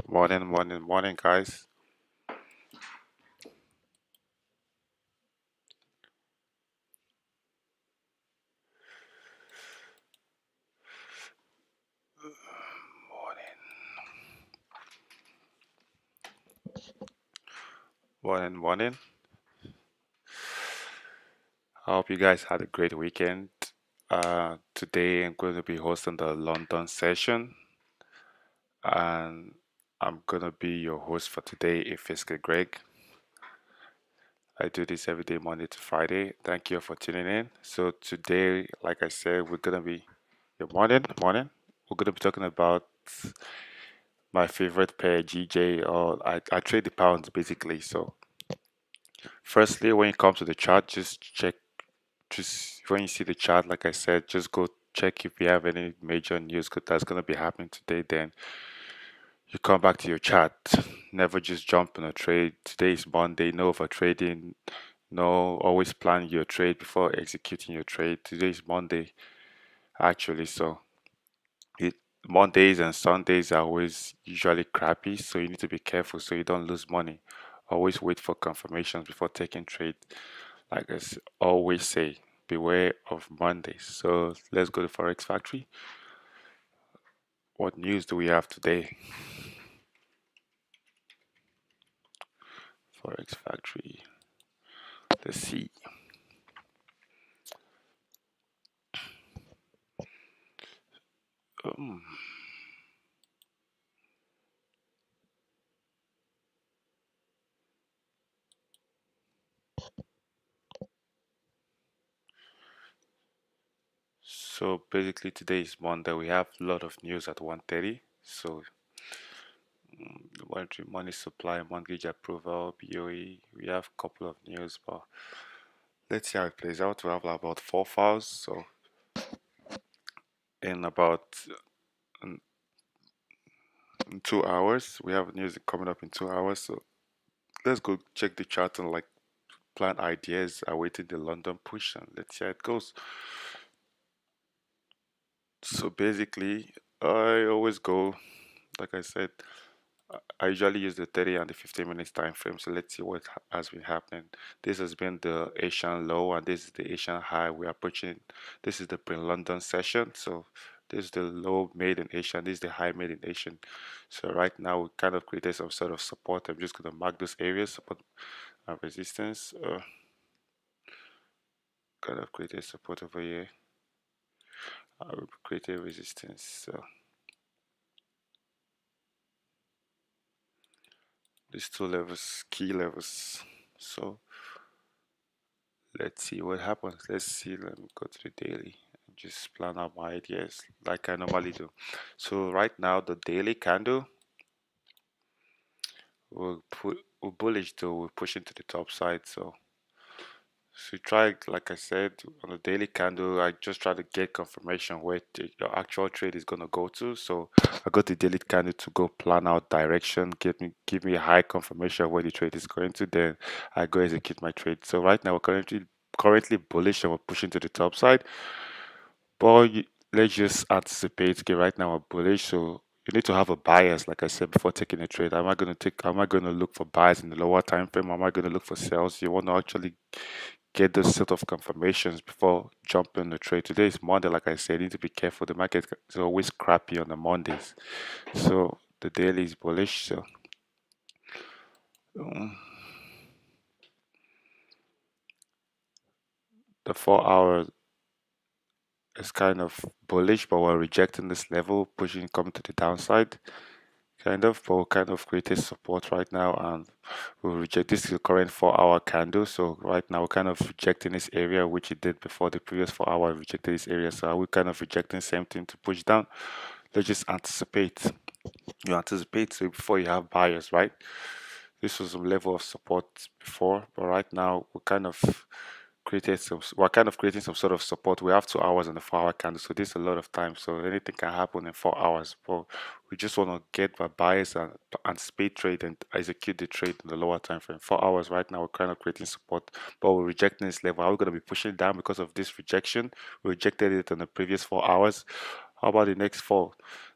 Morning, guys. Morning. I hope you guys had a great weekend. Today I'm going to be hosting the London session, and I'm gonna be your host for today, Ifisca Greg. I do this every day, Monday to Friday. Thank you for tuning in. So today, like I said, we're gonna be your morning. We're gonna be talking about my favorite pair, GJ, or I trade the pounds basically. So firstly, when you come to the chart, just when you see the chart, like I said, just go check if we have any major news that's going to be happening today. Then you come back to your chart. Never just jump on a trade. Today is Monday. No over trading. No, always plan your trade before executing your trade. Today is Monday, actually. So it Mondays and Sundays are always usually crappy. So you need to be careful so you don't lose money. Always wait for confirmations before taking trade. Like always say, beware of Mondays. So let's go to Forex Factory. What news do we have today? Forex Factory. Let's see. Um, so basically today is Monday. We have a lot of news at 1:30. So money supply, mortgage approval, BOE. We have a couple of news, but let's see how it plays out. We have about 4 files. So in about in, in 2 hours, we have news coming up in 2 hours. So let's go check the chart and like plan ideas awaiting the London push, and let's see how it goes. So basically, I always go, like I said, I usually use the 30 and the 15 minutes time frame. So let's see what has been happening. This has been the Asian low, and this is the Asian high. We're approaching. This is the pre-London session. So this is the low made in Asian. This is the high made in Asian. So right now we kind of created some sort of support. I'm just gonna mark those areas support and resistance. Kind of created support over here. I will create a resistance. So these two levels, key levels. So let's see what happens. Let's see. Let me go to the daily and just plan out my ideas like I normally do. So right now the daily candle will bullish though. We're pushing to the top side. So try, like I said, on the daily candle, I just try to get confirmation where your actual trade is gonna go to. So I got the daily candle to go plan out direction, give me a high confirmation of where the trade is going to. Then I go execute my trade. So right now we're currently bullish and we're pushing to the top side. But let's just anticipate. Okay, right now we're bullish, so you need to have a bias, like I said before taking a trade. Am I gonna look for buys in the lower time frame? Am I gonna look for sales? You want to actually get those sort of confirmations before jumping the trade. Today is Monday, like I said, you need to be careful. The market is always crappy on the Mondays. So the daily is bullish. So um, the 4 hour is kind of bullish, but we're rejecting this level, pushing coming to the downside. Kind of, but we kind of created support right now, and we'll reject this is the current 4 hour candle. So right now we're kind of rejecting this area, which it did before the previous 4 hour rejected this area. So are we kind of rejecting same thing to push down? Let's just anticipate. You anticipate so before you have buyers, right? This was some level of support before, but right now we're kind of creating some sort of support. We have 2 hours on the 4 hour candle, so this is a lot of time. So anything can happen in 4 hours. But we just want to get our buyers and speed trade and execute the trade in the lower time frame. 4 hours right now, we're kind of creating support, but we're rejecting this level. Are we going to be pushing down because of this rejection? We rejected it in the previous 4 hours. How about the next four?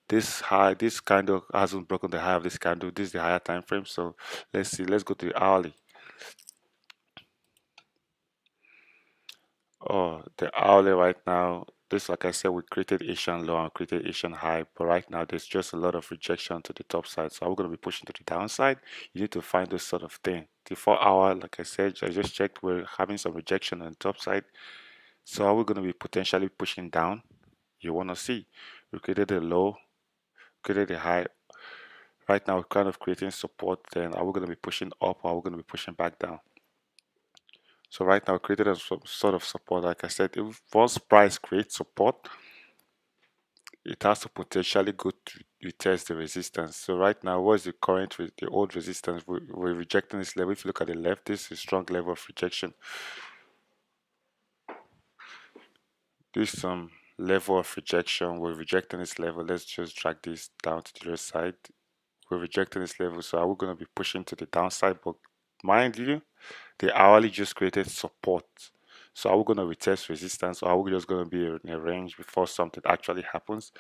This high, this candle hasn't broken the high of this candle. This is the higher time frame. So let's see. Let's go to the hourly. Oh, the hourly right now. This, like I said, we created Asian low and created Asian high, but right now there's just a lot of rejection to the top side. So we're going to be pushing to the downside. You need to find this sort of thing. The 4 hour, like I said, I just checked, we're having some rejection on the top side. So are we going to be potentially pushing down? You want to see. We created a low, created a high. Right now, we're kind of creating support. Then are we going to be pushing up or are we going to be pushing back down? So right now, created a sort of support. Like I said, if once price creates support, it has to potentially go to retest the resistance. So right now, what is the current, the old resistance? We're rejecting this level. If you look at the left, this is a strong level of rejection. This level of rejection. We're rejecting this level. Let's just drag this down to the other side. We're rejecting this level, so are we going to be pushing to the downside? But mind you, the hourly just created support. So are we going to retest resistance or are we just going to be in a range before something actually happens?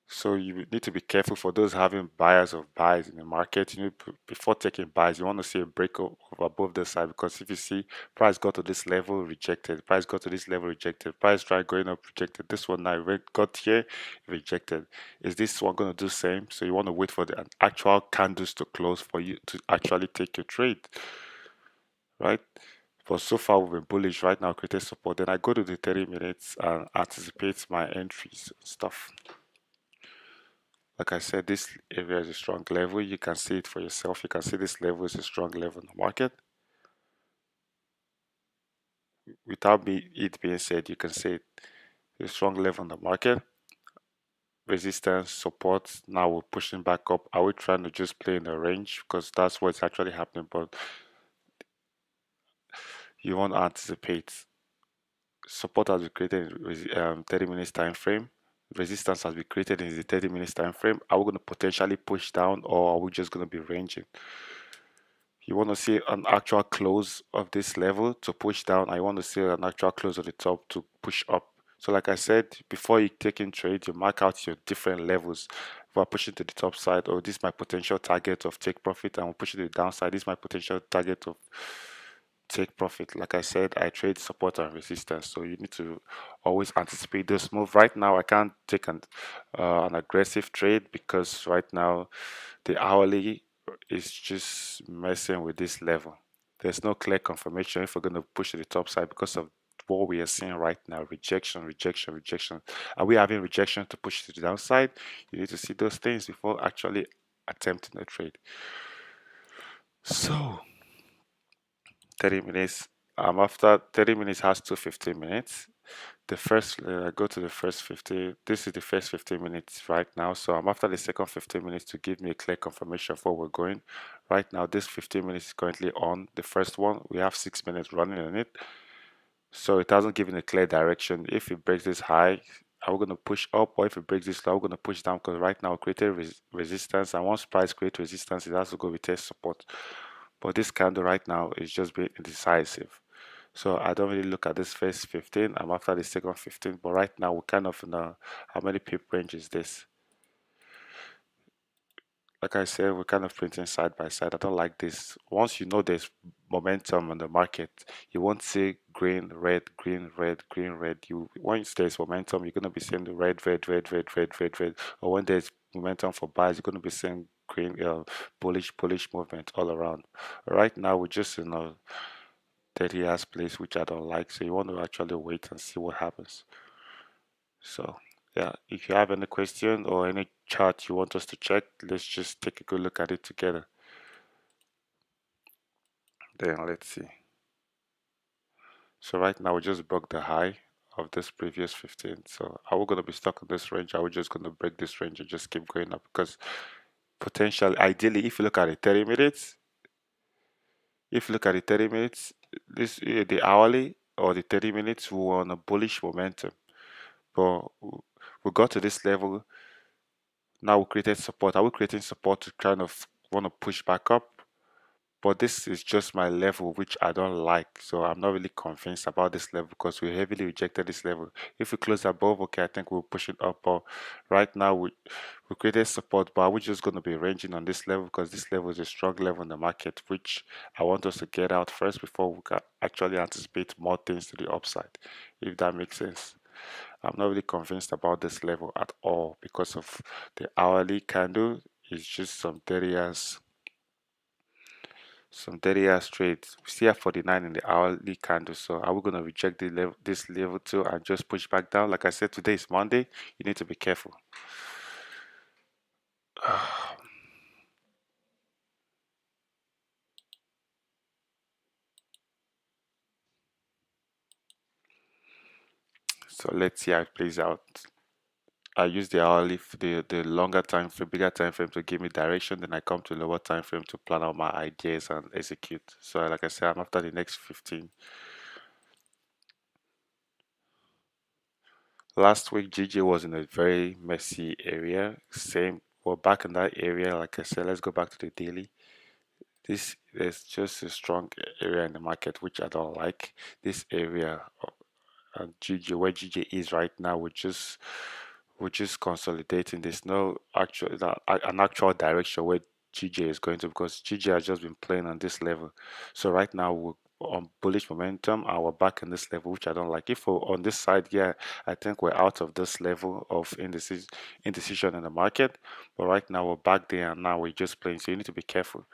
So you need to be careful for those having buyers of buys in the market. You need before taking buys, you want to see a break of above the side, because if you see price got to this level rejected, price got to this level rejected, price tried going up rejected. This one now got here rejected. Is this one going to do same? So you want to wait for the actual candles to close for you to actually take your trade, right? But so far we've been bullish. Right now created support. Then I go to the 30 minutes and anticipate my entries and stuff. Like I said, this area is a strong level. You can see it for yourself. You can see this level is a strong level in the market. Without it being said, you can see it a strong level in the market. Resistance, support. Now we're pushing back up. Are we trying to just play in the range? Because that's what's actually happening. But you want to anticipate. Support has been created in 30 minutes time frame. Resistance has been created in the 30 minutes time frame. Are we going to potentially push down or are we just going to be ranging? You want to see an actual close of this level to push down. I want to see an actual close at the top to push up. So like I said, before you take in trade, you mark out your different levels. If we're pushing to the top side, or this is my potential target of take profit, and we're pushing to the downside, this is my potential target of take profit. Like I said, I trade support and resistance, so you need to always anticipate this move. Right now, I can't take an aggressive trade because right now the hourly is just messing with this level. There's no clear confirmation if we're going to push to the top side because of what we are seeing right now. Rejection, rejection, rejection. Are we having rejection to push to the downside? You need to see those things before actually attempting a trade. So 30 minutes. After 30 minutes has to 15 minutes. The first, go to the first 50. This is the first 15 minutes right now. So I'm after the second 15 minutes to give me a clear confirmation of where we're going. Right now, this 15 minutes is currently on. The first one, we have 6 minutes running on it. So it hasn't given a clear direction. If it breaks this high, are we going to push up, or if it breaks this low, we're going to push down, because right now we created resistance, and once price creates resistance, it has to go with test support. But this candle right now is just being indecisive. So I don't really look at this first 15. I'm after the second 15. But right now we're kind of in a, how many pip range is this? Like I said, we're kind of printing side by side. I don't like this. Once you know there's momentum on the market, you won't see green, red, green, red, green, red. You once there's momentum, you're gonna be seeing the red, red, red, red, red, red, red. Or when there's momentum for buys, you're gonna be seeing green, bullish, bullish movement all around. Right now we're just in a 30 years place, which I don't like. So you want to actually wait and see what happens. So yeah, if you have any question or any chart you want us to check, let's just take a good look at it together. Then let's see. So right now we just broke the high of this previous 15. So are we going to be stuck in this range? Are we just going to break this range and just keep going up? Because potentially, ideally, if you look at the 30 minutes, this the hourly or the 30 minutes, we were on a bullish momentum. But we got to this level. Now we created support. Are we creating support to kind of want to push back up? but this is just my level, which I don't like. So I'm not really convinced about this level because we heavily rejected this level. If we close above, okay, I think we'll push it up. But right now, we created support, but we're just going to be ranging on this level because this level is a strong level in the market, which I want us to get out first before we can actually anticipate more things to the upside, if that makes sense. I'm not really convinced about this level at all because of the hourly candle. It's just some 30 hours trades. We still have 49 in the hourly candle. So are we going to reject the level, this level too, and just push back down? Like I said, today is Monday. You need to be careful. So let's see how it plays out. I use the hourly, the longer time frame, bigger time frame to give me direction. Then I come to lower time frame to plan out my ideas and execute. So like I said, I'm after the next 15. Last week, GJ was in a very messy area. Same, we're back in that area. Like I said, let's go back to the daily. This is just a strong area in the market, which I don't like. This area and GJ, where GJ is right now, we're just consolidating. There's no an actual direction where GJ is going to because GJ has just been playing on this level. So right now we're on bullish momentum and we're back in this level, which I don't like. If we're on this side, yeah, I think we're out of this level of indecision in the market. But right now we're back there and now we're just playing. So you need to be careful.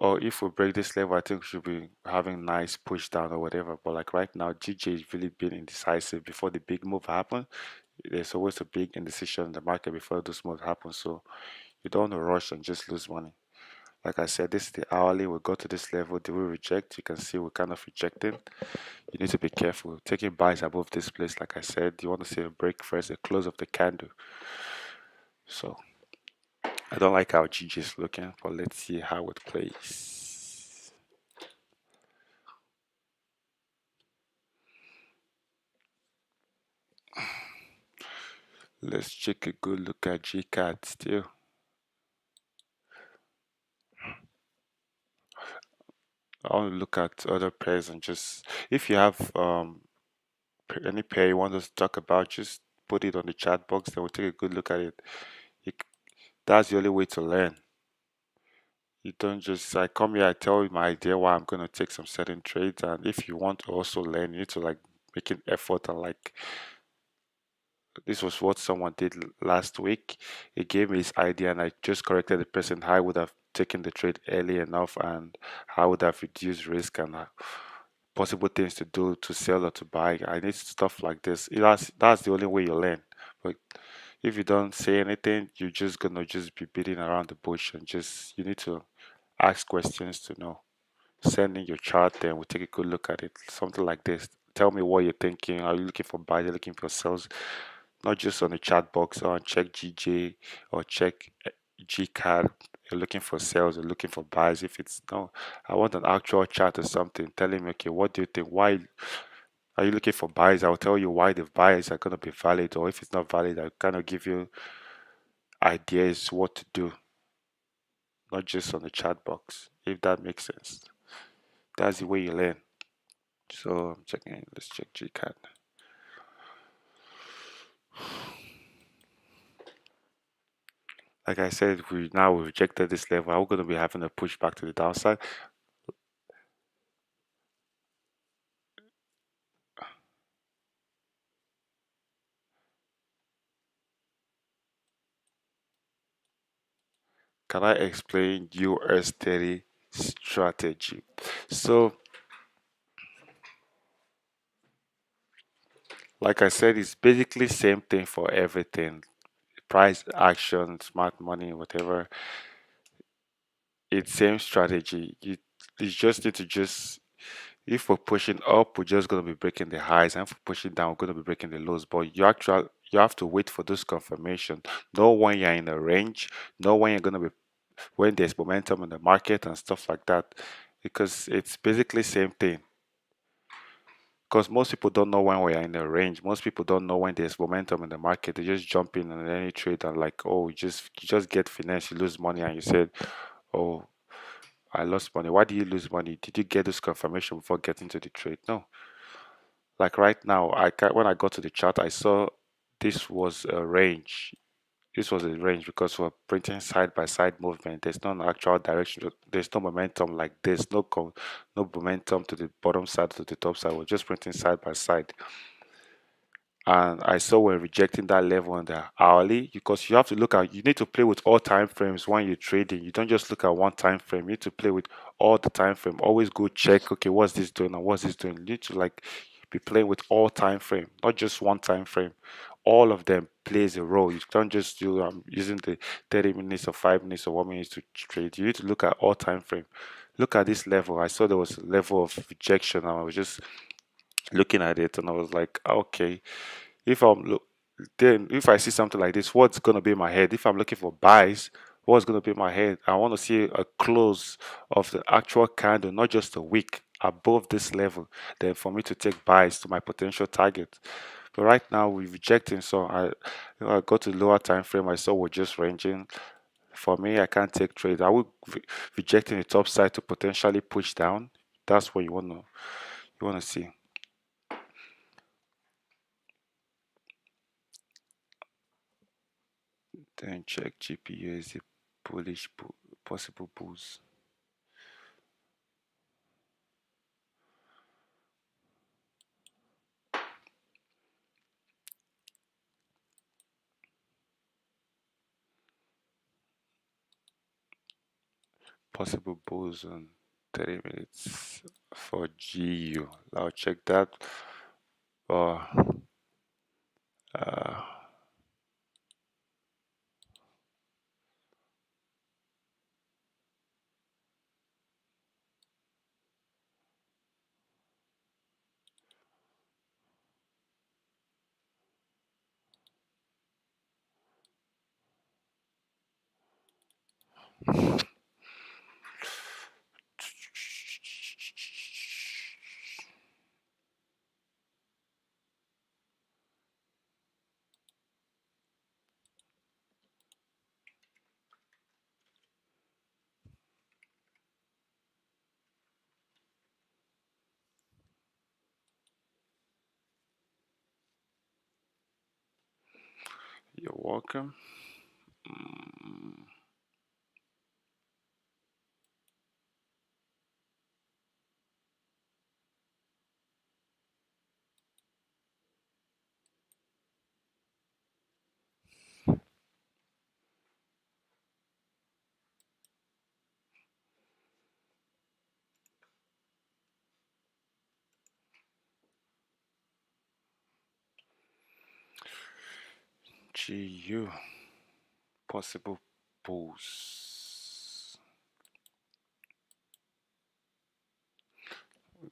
Or if we break this level, I think we should be having nice push down or whatever. But like right now, GJ is really been indecisive before the big move happen. There's always a big indecision in the market before those moves happen. So you don't want to rush and just lose money. Like I said, this is the hourly. We go to this level. Do we reject? You can see we're kind of rejecting. You need to be careful. Taking buys above this place, like I said, you want to see a break first, a close of the candle. So I don't like how GG is looking, but let's see how it plays. Let's take a good look at G card still. I want to look at other pairs and just if you have any pair you want us to talk about, just put it on the chat box. Then we'll take a good look at it. You that's the only way to learn. You don't just I come here, I tell you my idea why I'm gonna take some certain trades, and if you want to also learn, you need to like make an effort and like this was what someone did last week. He gave me his idea, and I just corrected the person how I would have taken the trade early enough, and how I would have reduced risk and possible things to do to sell or to buy. I need stuff like this. That's the only way you learn. But if you don't say anything, you're just gonna just be beating around the bush and just you need to ask questions to know. Send in your chart, then we'll take a good look at it. Something like this. Tell me what you're thinking. Are you looking for buys? Are you looking for sales? Not just on the chat box or check GJ or check GCAD. You're looking for sales, you're looking for buys. If it's no, I want an actual chart or something telling me, okay, what do you think? Why are you looking for buys? I'll tell you why the buys are going to be valid, or if it's not valid, I'll kind of give you ideas what to do, not just on the chat box, if that makes sense. That's the way you learn. So I'm checking, let's check GCAD. Like I said, we rejected this level. Are we going to be having a push back to the downside? Can I explain US 30 strategy? So, like I said, it's basically same thing for everything. Price action, smart money, whatever. It's same strategy. You just need to just if we're pushing up, we're just gonna be breaking the highs, and if we're pushing down, we're gonna be breaking the lows. But you have to wait for this confirmation. Know when you're in a range, know when you're gonna be when there's momentum in the market and stuff like that. Because it's basically same thing. Because most people don't know when we are in a range. Most people don't know when there's momentum in the market. They just jump in on any trade and like, oh, you just get finesse, you lose money, and you said, oh, I lost money. Why did you lose money? Did you get this confirmation before getting to the trade? No. Like right now, when I got to the chart, I saw this was a range. This was a range because we're printing side by side movement. There's no actual direction. There's no momentum like this. No momentum to the bottom side to the top side. We're just printing side by side. And I saw we're rejecting that level on the hourly because you need to play with all time frames when you're trading. You don't just look at one time frame. You need to play with all the time frame. Always go check, okay, what's this doing and what's this doing. You need to like be playing with all time frame, not just one time frame. All of them plays a role. You can't just do using the 30 minutes or 5 minutes or 1 minute to trade. You need to look at all time frame. Look at this level. I saw there was a level of rejection and I was just looking at it and I was like, okay, if I'm look, then if I see something like this, what's gonna be in my head? If I'm looking for buys, what's gonna be in my head? I want to see a close of the actual candle, not just a wick above this level, then for me to take buys to my potential target. But right now we're rejecting, so I got to lower time frame. I saw we're just ranging. For me, I can't take trade. I would rejecting the top side to potentially push down. That's what you wanna see. Then check GPU is a possible bulls. Possible bulls on 30 minutes for GU. I'll check that. Uh, uh, you're welcome. Mm, GU. Possible bulls.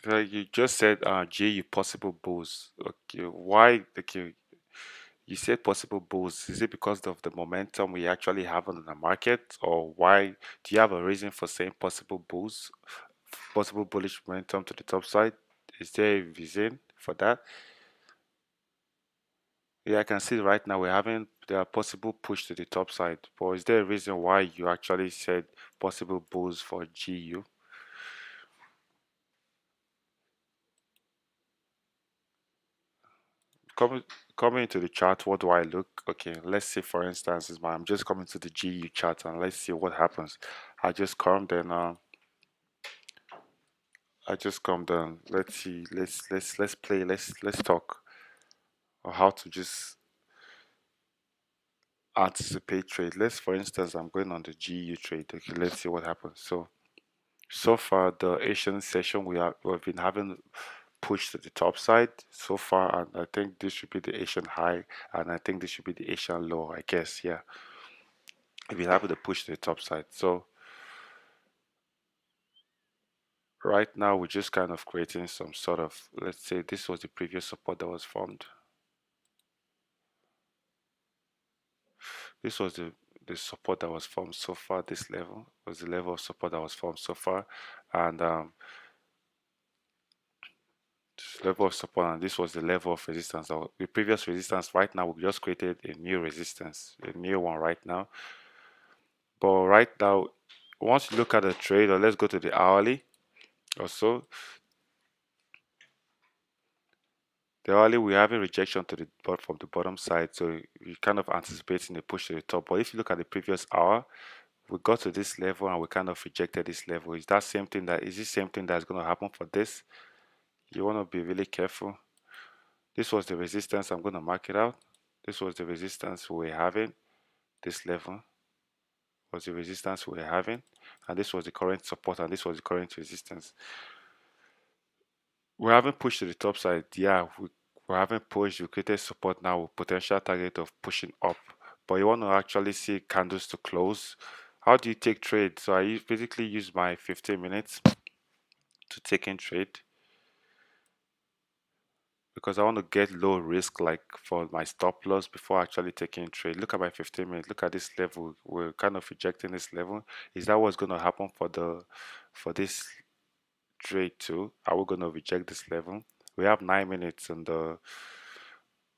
Like you just said, GU possible bulls. Okay, why? Okay, you said possible bulls. Is it because of the momentum we actually have on the market, or why? Do you have a reason for saying possible bulls? Possible bullish momentum to the top side? Is there a reason for that? Yeah, I can see right now we're having the possible push to the top side, but is there a reason why you actually said possible bulls for GU? Coming coming into the chart, what do I look? Okay, let's say for instance, I'm just coming to the GU chart and let's see what happens. I just come then. I just come down. Let's see. Let's play. Let's talk on how to just anticipate trade. Let's for instance, I'm going on the GU trade. Okay, let's see what happens. So far, the Asian session we've been having push to the top side so far, and I think this should be the Asian high, and I think this should be the Asian low. I guess, yeah. We've been having the push to the top side. So right now we're just kind of creating some sort of, let's say this was the previous support that was formed. This was the support that was formed so far. This level was the level of support that was formed so far, and this level of support, and this was the level of resistance. The previous resistance. Right now, we just created a new resistance, a new one right now. But right now, once you look at the trade, or let's go to the hourly or so. The hourly, we have a rejection to the from the bottom side, so you're kind of anticipating a push to the top. But if you look at the previous hour, we got to this level and we kind of rejected this level. Is that same thing that is this same thing that's going to happen for this? You want to be really careful. This was the resistance. I'm going to mark it out. This was the resistance we were having. This level was the resistance we were having, and this was the current support, and this was the current resistance. We haven't pushed to the top side. Yeah, we haven't pushed. We created support now with potential target of pushing up. But you want to actually see candles to close. How do you take trade? So basically use my 15 minutes to take in trade because I want to get low risk like for my stop loss before actually taking trade. Look at my 15 minutes. Look at this level. We're kind of rejecting this level. Is that what's going to happen for this trade too? Are we going to reject this level? We have 9 minutes and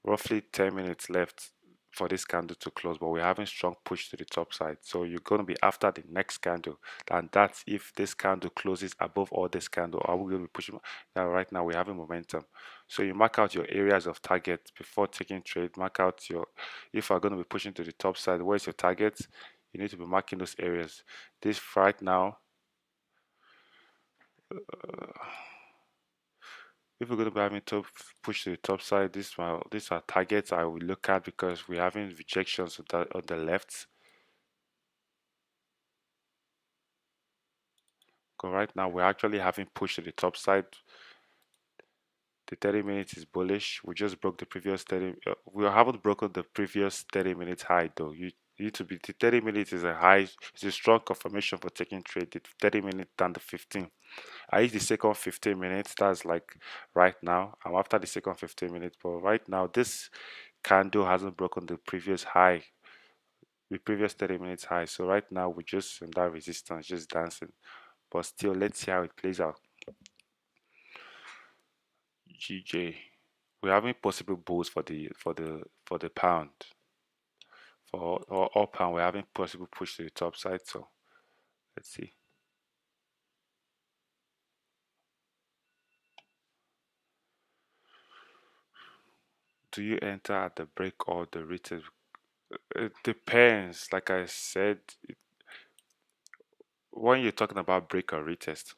roughly 10 minutes left for this candle to close, but we're having strong push to the top side. So you're going to be after the next candle, and that's if this candle closes above all this candle. Are we going to be pushing? Now, right now we're having momentum. So you mark out your areas of target before taking trade. Mark out your, if you're going to be pushing to the top side, where's your target? You need to be marking those areas. This right now, if we're going to be having top push to the top side, these are targets I will look at because we're having rejections on the left. Because right now we're actually having push to the top side. The 30 minutes is bullish. We just broke the previous 30. We haven't broken the previous 30 minutes high though. You need to be the 30 minutes is a high. It's a strong confirmation for taking trade. The 30 minutes than the 15. I use the second 15 minutes. That's like right now. I'm after the second 15 minutes, but right now this candle hasn't broken the previous high, the previous 30 minutes high. So right now we're just in that resistance, just dancing. But still, let's see how it plays out. GJ. We're having possible bulls for the pound. For all pound, we're having possible push to the top side. So let's see. Do you enter at the break or the retest? It depends. Like I said, when you're talking about break or retest,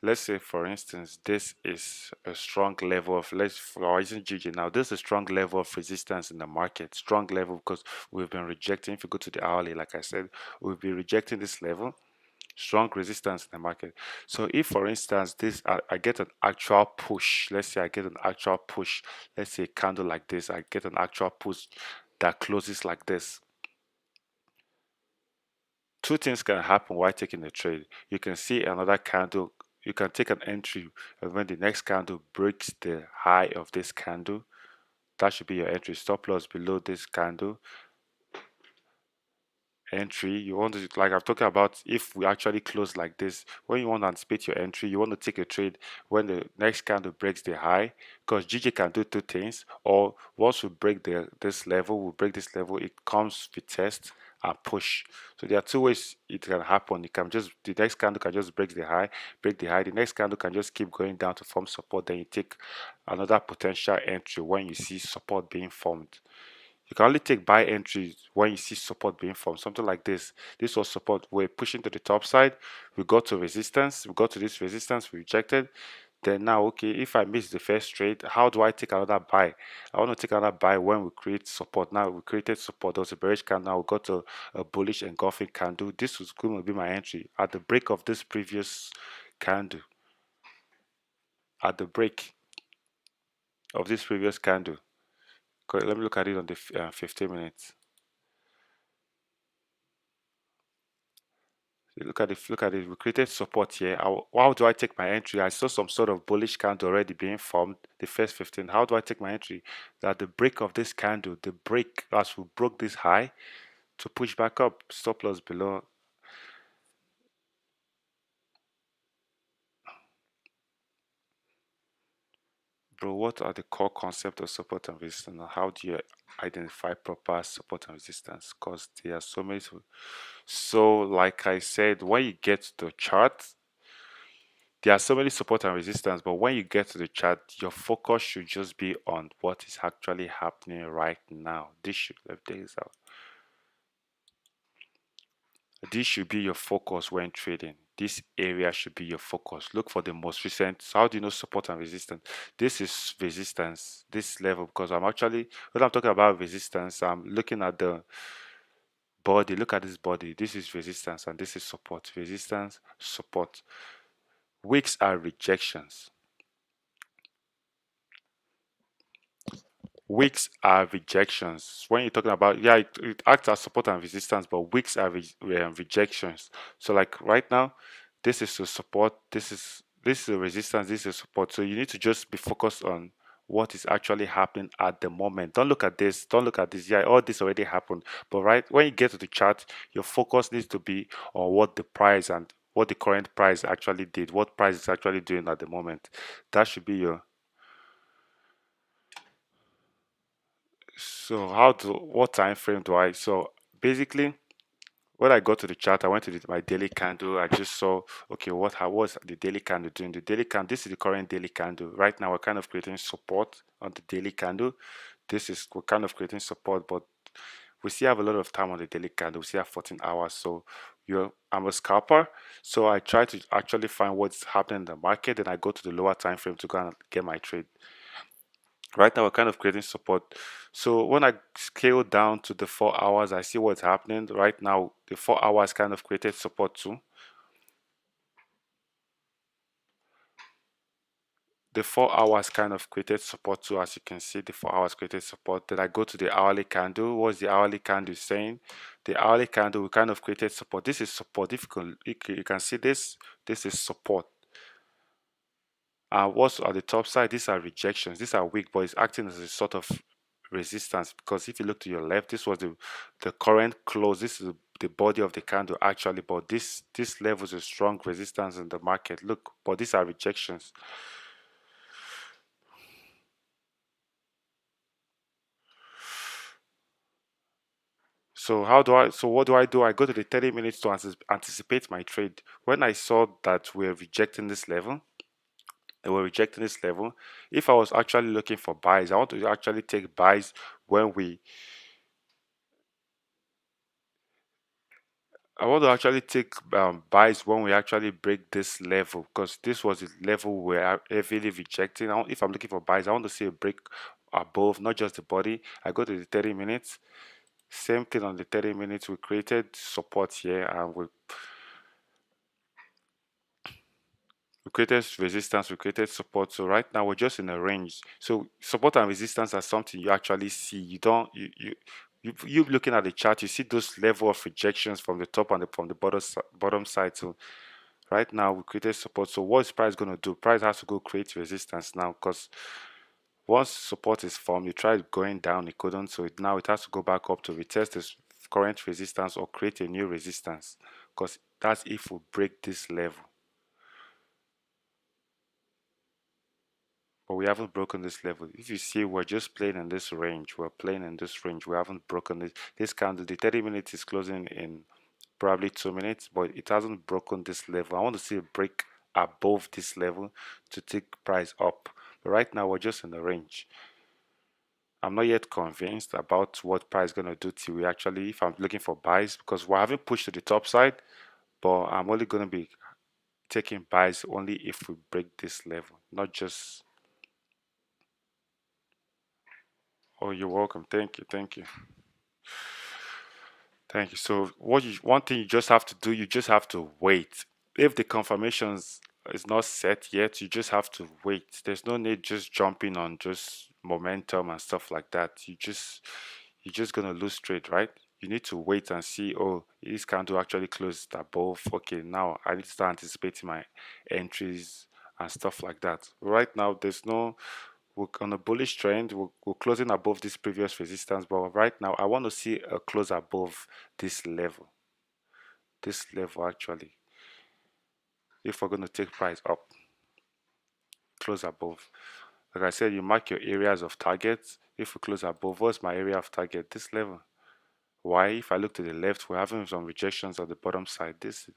let's say for instance this is a strong level of, let's for using GJ now, this is a strong level of resistance in the market, strong level because we've been rejecting. If you go to the hourly, like I said, we'll be rejecting this level, strong resistance in the market. So if for instance this I get an actual push, let's say I get an actual push, let's say a candle like this, I get an actual push that closes like this, two things can happen while taking a trade. You can see another candle, you can take an entry, and when the next candle breaks the high of this candle, that should be your entry. Stop loss below this candle, entry. You want to, like I'm talking about, if we actually close like this, when you want to anticipate your entry, you want to take a trade when the next candle breaks the high, because GJ can do two things. Or once we break this level, we break this level, it comes to test and push. So there are two ways it can happen. It can just, the next candle can just break the high, the next candle can just keep going down to form support, then you take another potential entry when you see support being formed. You can only take buy entries when you see support being formed. Something like this. This was support. We're pushing to the top side. We got to resistance. We got to this resistance. We rejected. Then now, okay, if I miss the first trade, how do I take another buy? I want to take another buy when we create support. Now we created support. There was a bearish candle. Now we got a bullish engulfing candle. This was going to be my entry at the break of this previous candle. At the break of this previous candle. Okay, let me look at it on the 15 minutes. Look at it. We created support here. How do I take my entry? I saw some sort of bullish candle already being formed. The first 15. How do I take my entry? That the break of this candle, the break as we broke this high to push back up. Stop loss below. Bro, what are the core concepts of support and resistance? And how do you identify proper support and resistance? Because there are So, like I said, when you get to the chart, there are so many support and resistance, but when you get to the chart, your focus should just be on what is actually happening right now. This should let this out. This should be your focus when trading. This area should be your focus. Look for the most recent. So how do you know support and resistance? This is resistance, this level, because I'm actually, when I'm talking about resistance, I'm looking at the body. Look at this body. This is resistance and this is support. Resistance, support. Wicks are rejections. Wicks are rejections. When you're talking about, yeah, it acts as support and resistance, but wicks are rejections. So like right now, this is to support, this is a resistance, this is support. So you need to just be focused on what is actually happening at the moment. Don't look at this, don't look at this. Yeah, all this already happened. But right when you get to the chart, your focus needs to be on what the price and what the current price actually did, what price is actually doing at the moment. That should be your. So what time frame do I? So basically, when I got to the chart, I went to my daily candle. I just saw, okay, how was the daily candle doing? The daily candle, this is the current daily candle. Right now, we're kind of creating support on the daily candle. We're kind of creating support, but we still have a lot of time on the daily candle. We still have 14 hours. So I'm a scalper. So I try to actually find what's happening in the market. Then I go to the lower time frame to go and get my trade. Right now we're kind of creating support. So when I scale down to the 4 hours, I see what's happening right now. The 4 hours kind of created support too. The 4 hours kind of created support too. As you can see, the 4 hours created support. Then I go to the hourly candle. What's the hourly candle saying? The hourly candle we kind of created support. This is support. If you can see this is support. What's at the top side? These are rejections. These are weak, but it's acting as a sort of resistance, because if you look to your left, this was the current close. This is the body of the candle actually, but this level is a strong resistance in the market. Look, but these are rejections. So what do I do? I go to the 30 minutes to anticipate my trade. When I saw that we're rejecting this level, they were rejecting this level. If I was actually looking for buys, I want to actually take buys when we I want to actually take buys when we actually break this level, because this was the level where I heavily rejecting. If I'm looking for buys, I want to see a break above, not just the body. I go to the 30 minutes. Same thing on the 30 minutes. We created support here and we created resistance, we created support. So right now we're just in a range. So support and resistance are something you actually see. You don't you looking at the chart, you see those level of rejections from the top and from the bottom side. So right now we created support. So what is price going to do? Price has to go create resistance now, because once support is formed, you tried going down, it couldn't. So now it has to go back up to retest this current resistance or create a new resistance, because that's if we break this level. But we haven't broken this level. If you see, we're just playing in this range. We're playing in this range. We haven't broken this. This candle, the 30 minutes is closing in probably 2 minutes, but it hasn't broken this level. I want to see a break above this level to take price up. But right now, we're just in the range. I'm not yet convinced about what price is going to do till we actually, if I'm looking for buys, because we haven't pushed to the top side, but I'm only going to be taking buys only if we break this level, not just. Oh, you're welcome. Thank you. Thank you. Thank you. So one thing you just have to do, you just have to wait. If the confirmations is not set yet, you just have to wait. There's no need just jumping on just momentum and stuff like that. You're just gonna lose trade, right? You need to wait and see, oh, this candle actually closed above. Okay, now I need to start anticipating my entries and stuff like that. Right now, there's no we're on a bullish trend. We're closing above this previous resistance, but right now I want to see a close above this level. This level actually, if we're going to take price up, close above. Like I said, you mark your areas of target. If we close above, what's my area of target? This level. Why? If I look to the left, we're having some rejections on the bottom side. This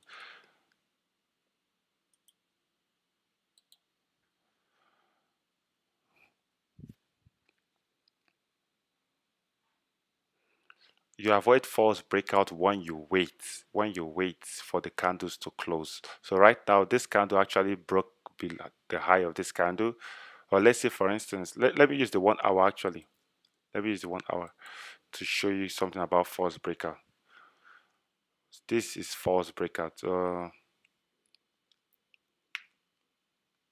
you avoid false breakout when you wait for the candles to close. So right now, this candle actually broke the high of this candle. Or let's say, for instance, let me use the 1 hour actually. Let me use the 1 hour to show you something about false breakout. This is false breakout.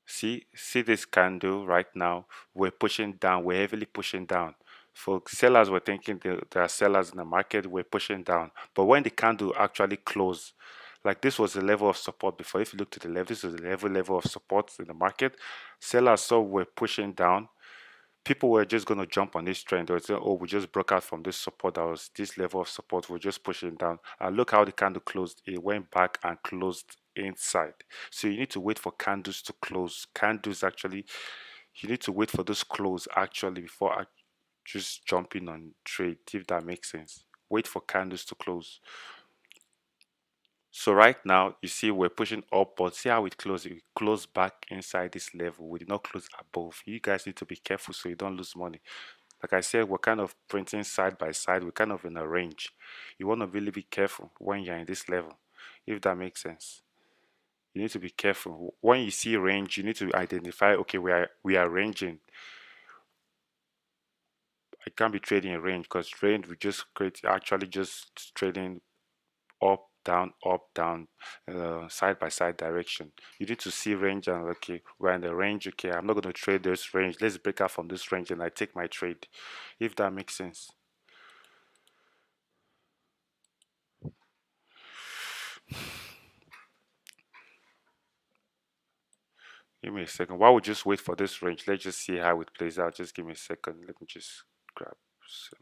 See this candle right now. We're pushing down. We're heavily pushing down. For sellers, we're thinking there are sellers in the market. We're pushing down. But when the candle actually closed, like this was the level of support before. If you look to the left, this was the level of support in the market. Sellers saw we're pushing down. People were just going to jump on this trend. They would say, oh, we just broke out from this support. That was this level of support. We're just pushing down. And look how the candle closed. It went back and closed inside. So you need to wait for candles to close. Candles actually, you need to wait for those close actually before just jumping on trade, if that makes sense. Wait for candles to close. So right now, you see we're pushing up, but see how it closed. It closed back inside this level. We did not close above. You guys need to be careful so you don't lose money. Like I said, we're kind of printing side by side. We're kind of in a range. You want to really be careful when you're in this level, if that makes sense. You need to be careful. When you see range, you need to identify, okay, we are ranging. I can't be trading in range because range we just create actually just trading up, down, side by side direction. You need to see range and okay, we're in the range. Okay, I'm not going to trade this range. Let's break out from this range and I take my trade, if that makes sense. Give me a second. While we just wait for this range, let's just see how it plays out. Just give me a second. Let me just grab some.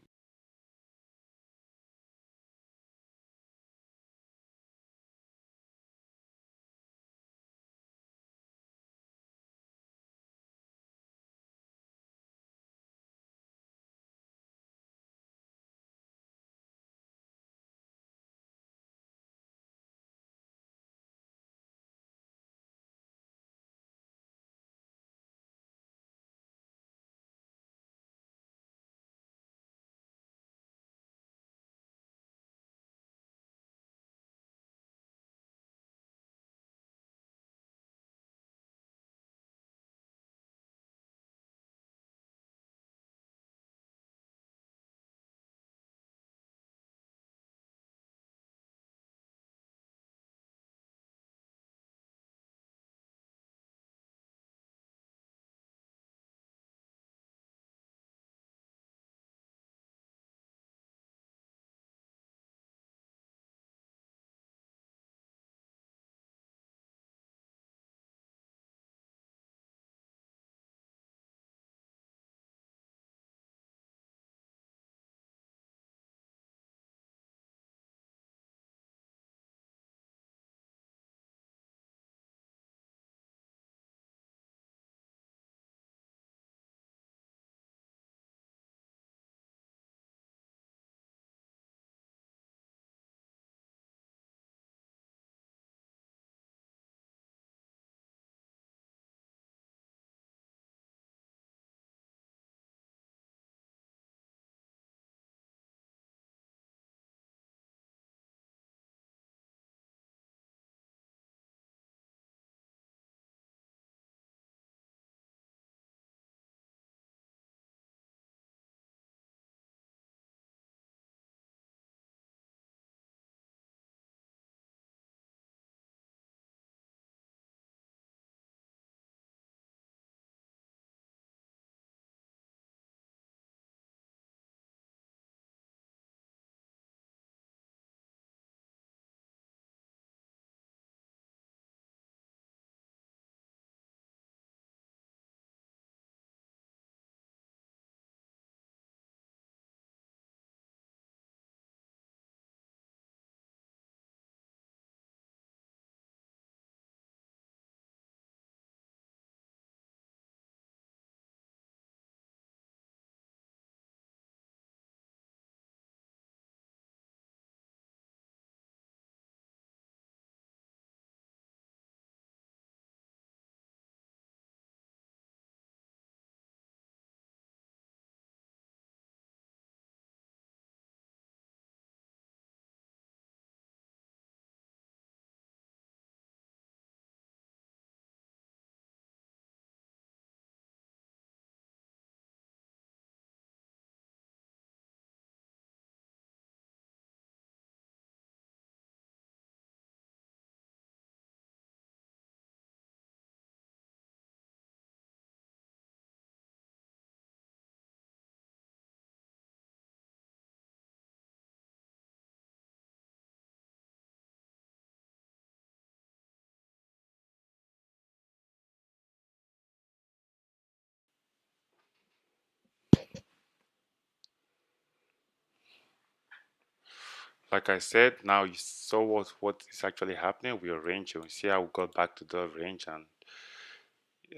Like I said, now you saw what is actually happening. We arrange and we see how we got back to the range, and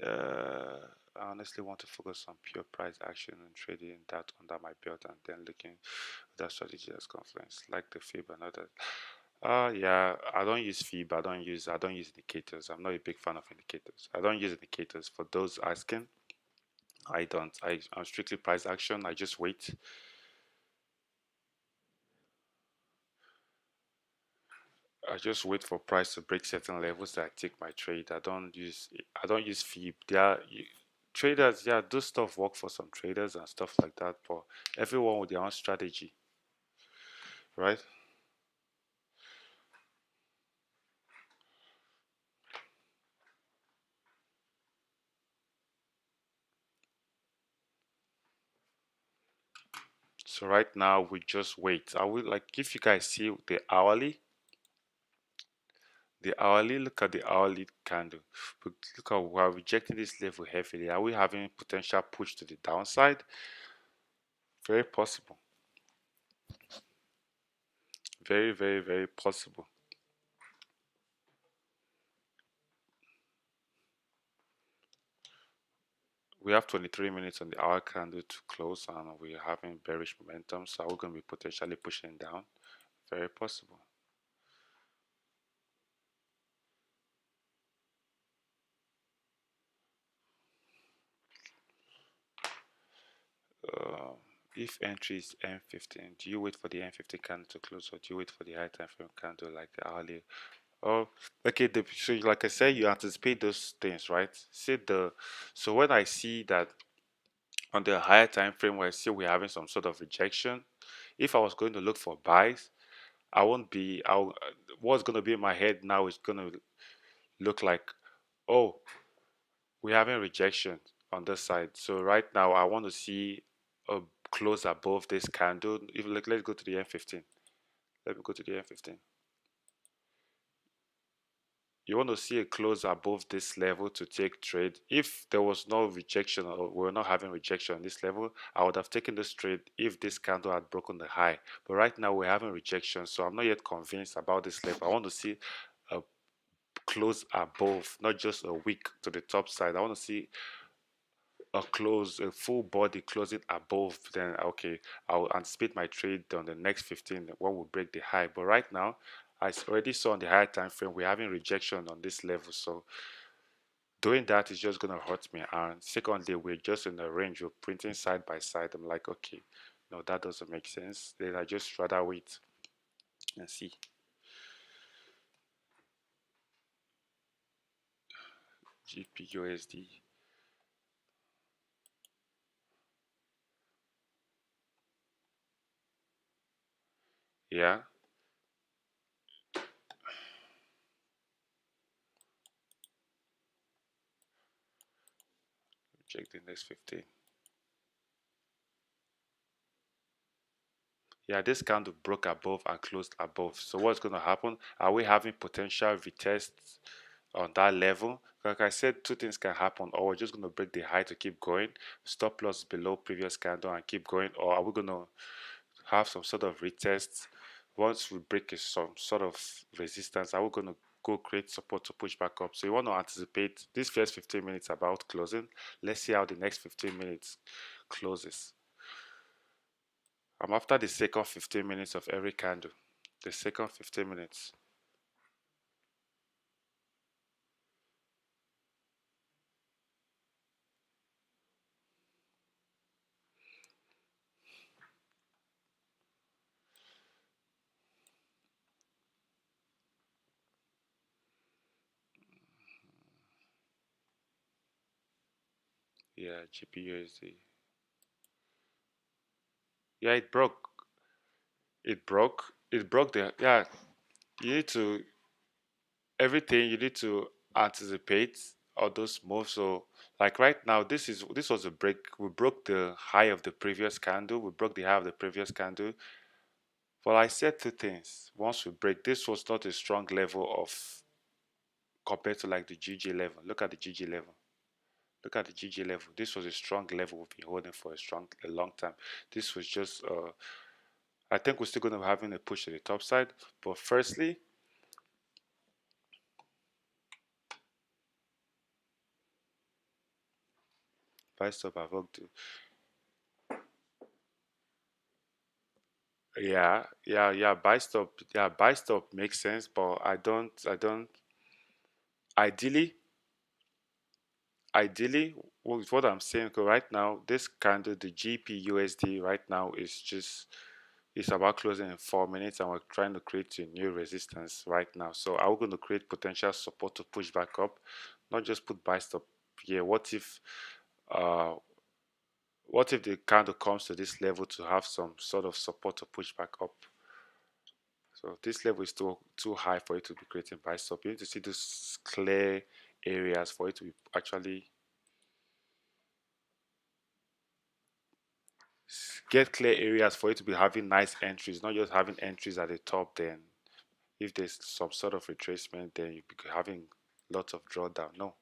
uh, I honestly want to focus on pure price action and trading that under my belt, and then looking at that strategy as confluence, like the fib and others. Yeah, I don't use fib. I don't use indicators. I'm not a big fan of indicators. I don't use indicators. For those asking, I don't. I'm strictly price action. I just wait. I just wait for price to break certain levels that I take my trade. I don't use fib. Traders, yeah, those stuff work for some traders and stuff like that, but everyone with their own strategy, right? So right now we just wait. I will, like, if you guys see the hourly, look at the hourly candle. Look at, we are rejecting this level heavily. Are we having potential push to the downside? Very possible. Very, very, very possible. We have 23 minutes on the hour candle to close, and we're having bearish momentum, so we're going to be potentially pushing down. Very possible. Uh, if entry is M15, do you wait for the M15 candle to close, or do you wait for the high time frame candle like the hourly? Oh, okay. So, like I said, you anticipate those things, right? So when I see that on the higher time frame, where I see we're having some sort of rejection, if I was going to look for buys, I won't be. What's going to be in my head now is going to look like, oh, we're having rejection on this side. So right now, I want to see a close above this candle. If like, let's go to the M15. Let me go to the M15. You want to see a close above this level to take trade. If there was no rejection, or we're not having rejection on this level, I would have taken this trade if this candle had broken the high. But right now we're having rejection, so I'm not yet convinced about this level. I want to see a close above, not just a wick to the top side. I want to see a full body closing above. Then okay, I'll anticipate my trade on the next 15 when we break the high. But right now, I already saw on the higher time frame we're having rejection on this level, so doing that is just gonna hurt me. And secondly, we're just in a range of printing side by side. I'm like, okay, no, that doesn't make sense. Then I just rather wait and see. GPUSD. Yeah, check the next 15. Yeah, this candle broke above and closed above. So what's going to happen? Are we having potential retests on that level? Like I said, two things can happen. Or we're just going to break the high to keep going, stop loss below previous candle and keep going. Or are we going to have some sort of retest? Once we break some sort of resistance, are we going to go create support to push back up? So you want to anticipate this first 15 minutes about closing. Let's see how the next 15 minutes closes. I'm after the second 15 minutes of every candle. The second 15 minutes. Yeah, GPUSD. Yeah, it broke. It broke. It broke the. Yeah, you need to. Everything you need to anticipate all those moves. So, like right now, this was a break. We broke the high of the previous candle. We broke the high of the previous candle. But I said two things. Once we break, this was not a strong level of compared to like the GG level. Look at the GG level. Look at the GG level. This was a strong level we've been holding for a long time. This was just I think we're still going to be having a push to the top side. But firstly, buy stop avoid. Yeah, buy stop makes sense, but I don't. Ideally, ideally, with what I'm saying, 'cause right now, this candle, the GPUSD right now is just it's about closing in 4 minutes, and we're trying to create a new resistance right now. So are we going to create potential support to push back up, not just put buy stop here? Uh what if the candle comes to this level to have some sort of support to push back up? So this level is too high for it to be creating buy stop. You need to see those clear areas for it to be actually get clear areas for it to be having nice entries, not just having entries at the top. Then if there's some sort of retracement, then you be having lots of drawdown. No.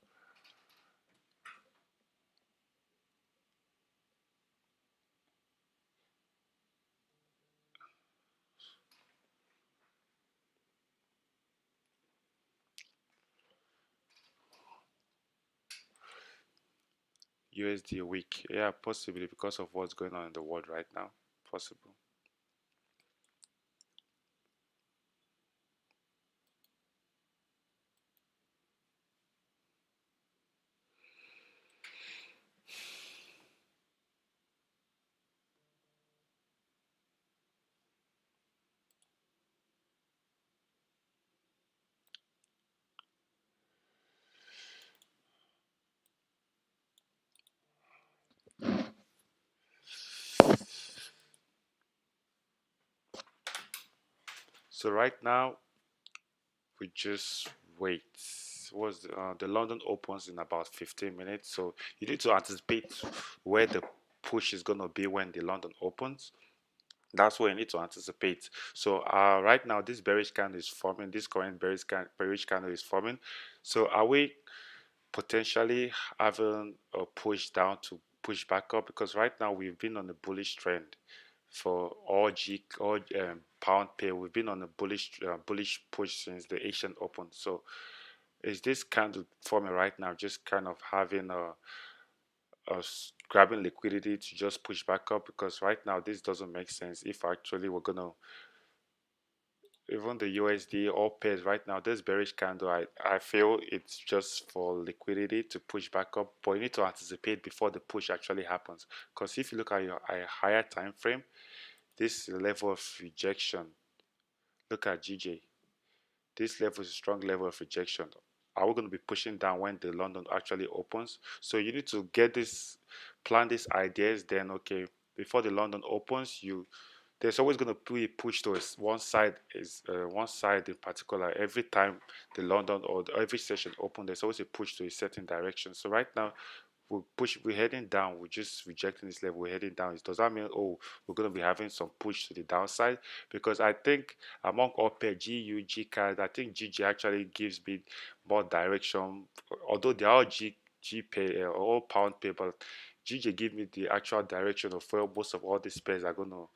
USD weak. Yeah, possibly because of what's going on in the world right now. Possible. So right now we just wait. Was the London opens in about 15 minutes, so you need to anticipate where the push is gonna be when the London opens. That's what you need to anticipate. So right now this bearish candle is forming. This current bearish candle is forming. So are we potentially having a push down to push back up? Because right now we've been on a bullish trend for all pound pair. We've been on a bullish push since the Asian Open. So is this candle forming right now just kind of having grabbing liquidity to just push back up? Because right now this doesn't make sense. If actually we're gonna even the USD all pairs right now, this bearish candle, I feel it's just for liquidity to push back up, but you need to anticipate before the push actually happens. Because if you look at a higher time frame, this level of rejection, look at GJ, this level is a strong level of rejection. Are we going to be pushing down when the London actually opens? So you need to get this, plan these ideas. Then okay, before the London opens, you there's always going to be a push to one side in particular. Every time the London or every session open, there's always a push to a certain direction. So right now we're heading down, we're just rejecting this level, we're heading down. Does that mean, oh, we're going to be having some push to the downside? Because I think among all pair GU, GCAD, I think GG actually gives me more direction, although they are all G pay or all pound pay, but GJ give me the actual direction of where most of all these pairs are going to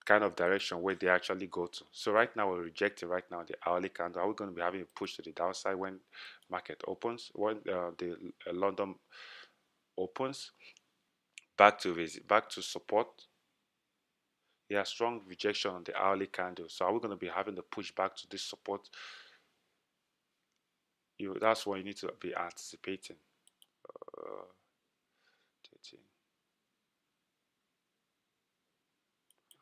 kind of direction where they actually go to. So right now we're rejecting right now the hourly candle. Are we going to be having a push to the downside when market opens? When the London opens back to support? Yeah, strong rejection on the hourly candle. So are we going to be having the push back to this support? That's what you need to be anticipating. Uh, 13.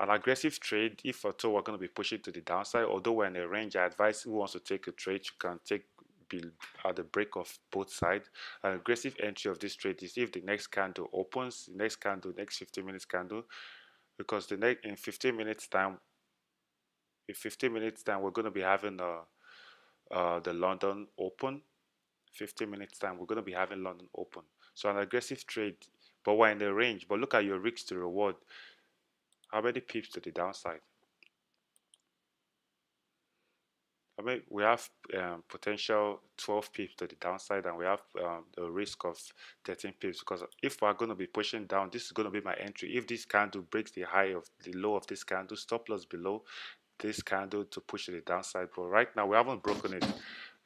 An aggressive trade, if at all we're going to be pushing to the downside, although we're in a range, I advise who wants to take a trade, you can take be at the break of both sides. An aggressive entry of this trade is if the next candle opens, the next candle, next 15 minutes candle, because the next in 15 minutes time, we're going to be having the London Open. 15 minutes time, we're going to be having London Open. So an aggressive trade, but we're in the range. But look at your risk to reward. How many pips to the downside? I mean, we have potential 12 pips to the downside, and we have the risk of 13 pips, because if we're going to be pushing down, this is going to be my entry. If this candle breaks the high of the low of this candle, stop loss below this candle to push to the downside. But right now, we haven't broken it.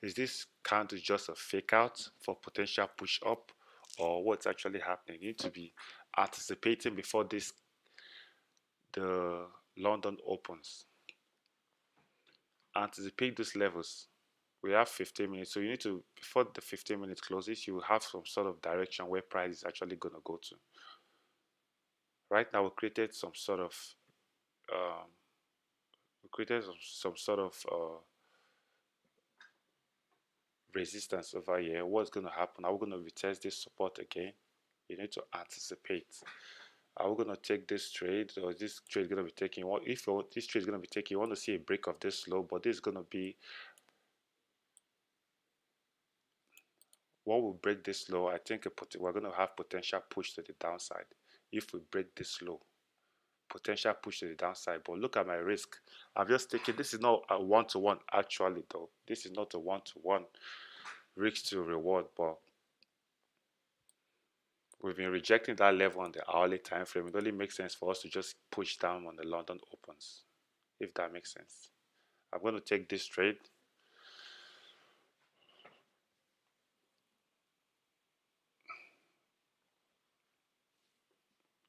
Is this candle just a fake out for potential push up, or what's actually happening? You need to be anticipating before this the London opens. Anticipate these levels. We have 15 minutes, so you need to, before the 15 minutes closes, you have some sort of direction where price is actually going to go to. Right now, we created some sort of um, some sort of resistance over here. What's going to happen? Are we going to retest this support again? You need to anticipate. Are we going to take this trade, or is this trade going to be taking? What if this trade is going to be taking? You want to see a break of this low, but this is going to be what will break this low. I think we're going to have potential push to the downside if we break this low. Potential push to the downside. But look at my risk. I've just taken, this is not a one-to-one actually though. This is not a one-to-one risk to reward, but we've been rejecting that level on the hourly time frame. It only makes sense for us to just push down on the London opens, if that makes sense. I'm going to take this trade.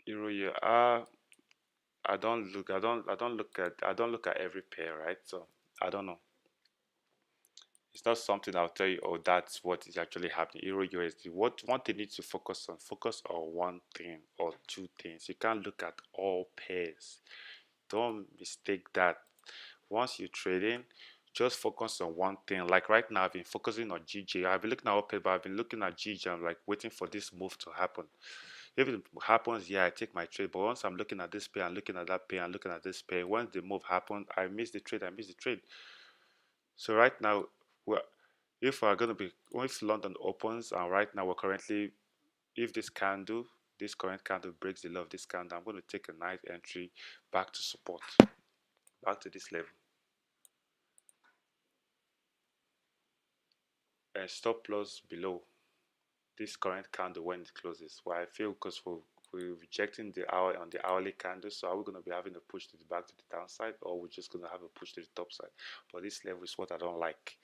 Euro year. I don't look at every pair, right? So I don't know. It's not something I'll tell you, oh, that's what is actually happening. Euro USD. What one thing needs to focus on, focus on one thing or two things. You can't look at all pairs. Don't mistake that. Once you're trading, just focus on one thing. Like right now, I've been focusing on GJ. I've been looking at all pairs, but I've been looking at GJ. I'm like waiting for this move to happen. If it happens, yeah, I take my trade. But once I'm looking at this pair, I'm looking at that pair, I'm looking at this pair. Once the move happens, I miss the trade. I miss the trade. So right now, we're, if we're going to be, if London opens, and right now we're currently, if this current candle breaks the low of this candle, I'm going to take a nice entry back to support, back to this level, and stop loss below this current candle when it closes. Well, I feel because we're rejecting the hour on the hourly candle, so are we going to be having a push to the back to the downside, or we're just going to have a push to the top side? But this level is what I don't like.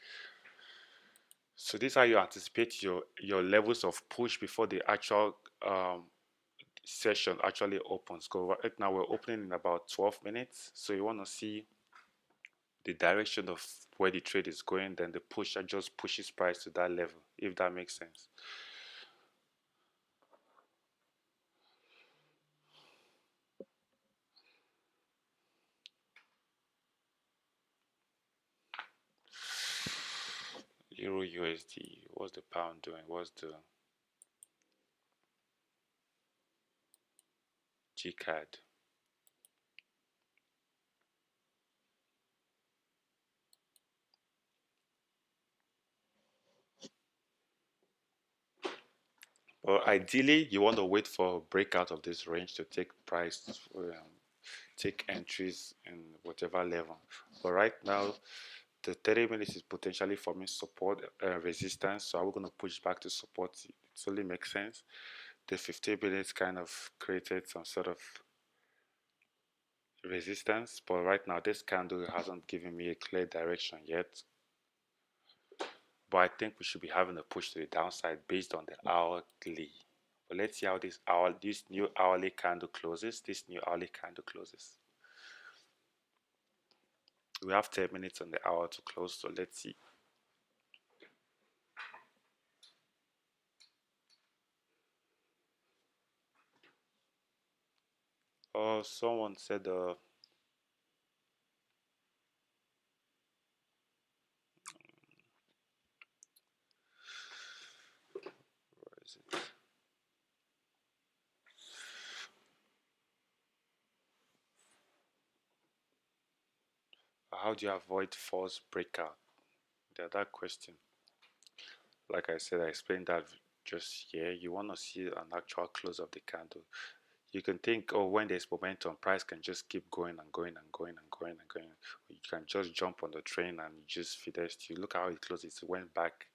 So this is how you anticipate your levels of push before the actual session actually opens. Because right now we're opening in about 12 minutes, so you want to see the direction of where the trade is going, then the pusher just pushes price to that level, if that makes sense. Euro USD, what's the pound doing? What's the G card? Well, ideally, you want to wait for a breakout of this range to take price, take entries in whatever level. But right now, the 30 minutes is potentially forming support, resistance. So we're going to push back to support. It only makes sense. The 15 minutes kind of created some sort of resistance, but right now this candle hasn't given me a clear direction yet. But I think we should be having a push to the downside based on the hourly. But let's see how this new hourly candle closes. This new hourly candle closes. We have 10 minutes on the hour to close, so let's see. Oh, someone said where is it? How do you avoid false breakout? That question. Like I said, I explained that just here. You want to see an actual close of the candle. You can think, oh, when there's momentum, price can just keep going and going and going and going and going. You can just jump on the train and just fidest. You look how it closes, it went back.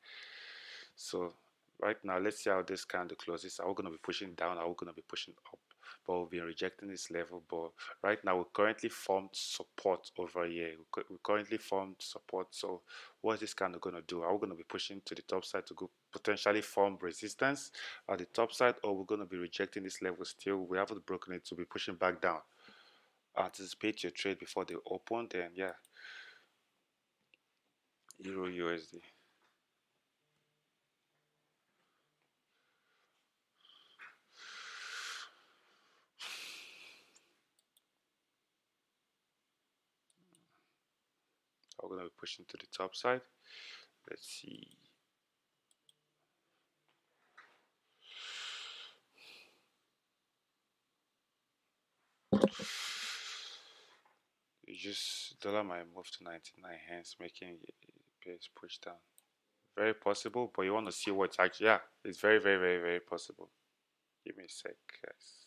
So right now, let's see how this candle closes. Are we going to be pushing down? Are we going to be pushing up? But we've been rejecting this level. But right now, we currently formed support over here. We currently formed support. So what is this candle going to do? Are we going to be pushing to the top side to go potentially form resistance at the top side, or we're going to be rejecting this level still? We haven't broken it to be pushing back down. Anticipate your trade before they open. Then yeah, Euro USD. We're going to be pushing to the top side. Let's see. You just dollar might move to 99, hence making base push down. Very possible, but you want to see what's actually, yeah, it's very, very, very, very possible. Give me a sec, guys.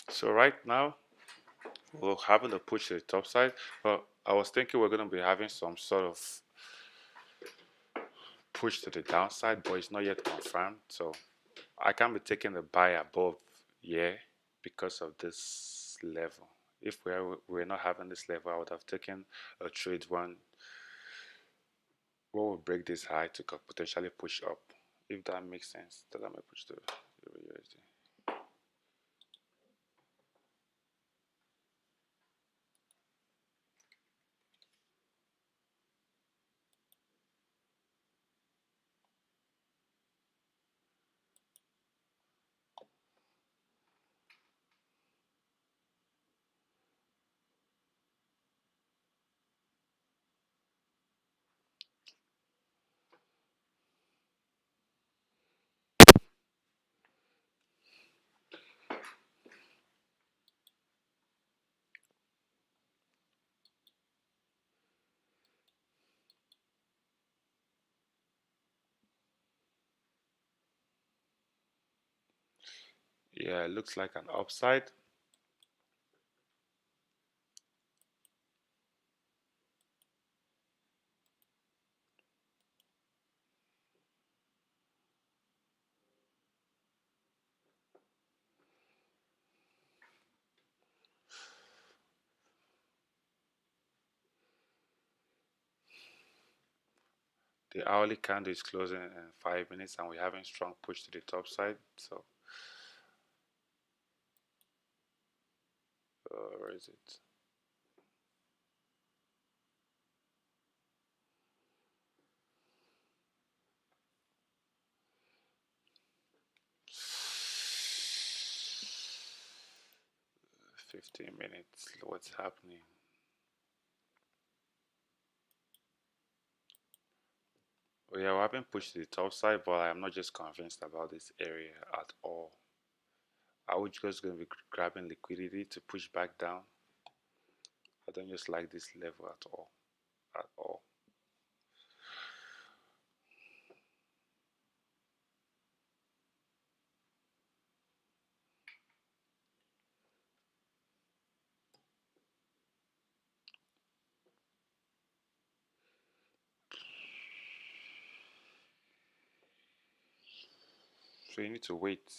So right now, we're having a push to the top side, but I was thinking we're going to be having some sort of push to the downside, but it's not yet confirmed. So I can't be taking the buy above here because of this level. If we're not having this level, I would have taken a trade one what will break this high to potentially push up. If that makes sense, that I might push to Euro USD. Yeah, it looks like an upside. The hourly candle is closing in 5 minutes, and we're having strong push to the top side. So, where is it? $15. What's happening? Oh, yeah, we haven't pushed to the top side, but I'm not just convinced about this area at all. Are we just going to be grabbing liquidity to push back down? I don't just like this level at all. At all. So you need to wait.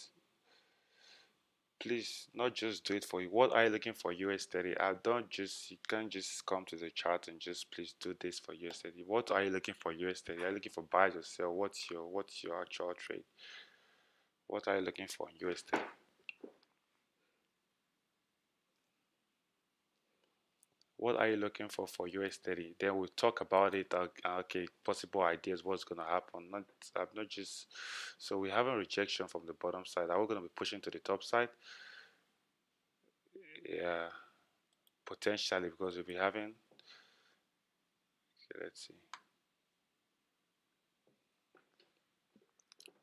Please, not just do it for you. What are you looking for US 30? I don't just you can't just come to the chart and just please do this for US 30. What are you looking for US 30? Are you looking for buys or sell? What's your actual trade? What are you looking for in US 30? What are you looking for US 30? Then we'll talk about it. Okay, possible ideas, what's gonna happen. Not I'm not just so we have a rejection from the bottom side. Are we gonna be pushing to the top side? Yeah, potentially because we'll be having. Okay, let's see.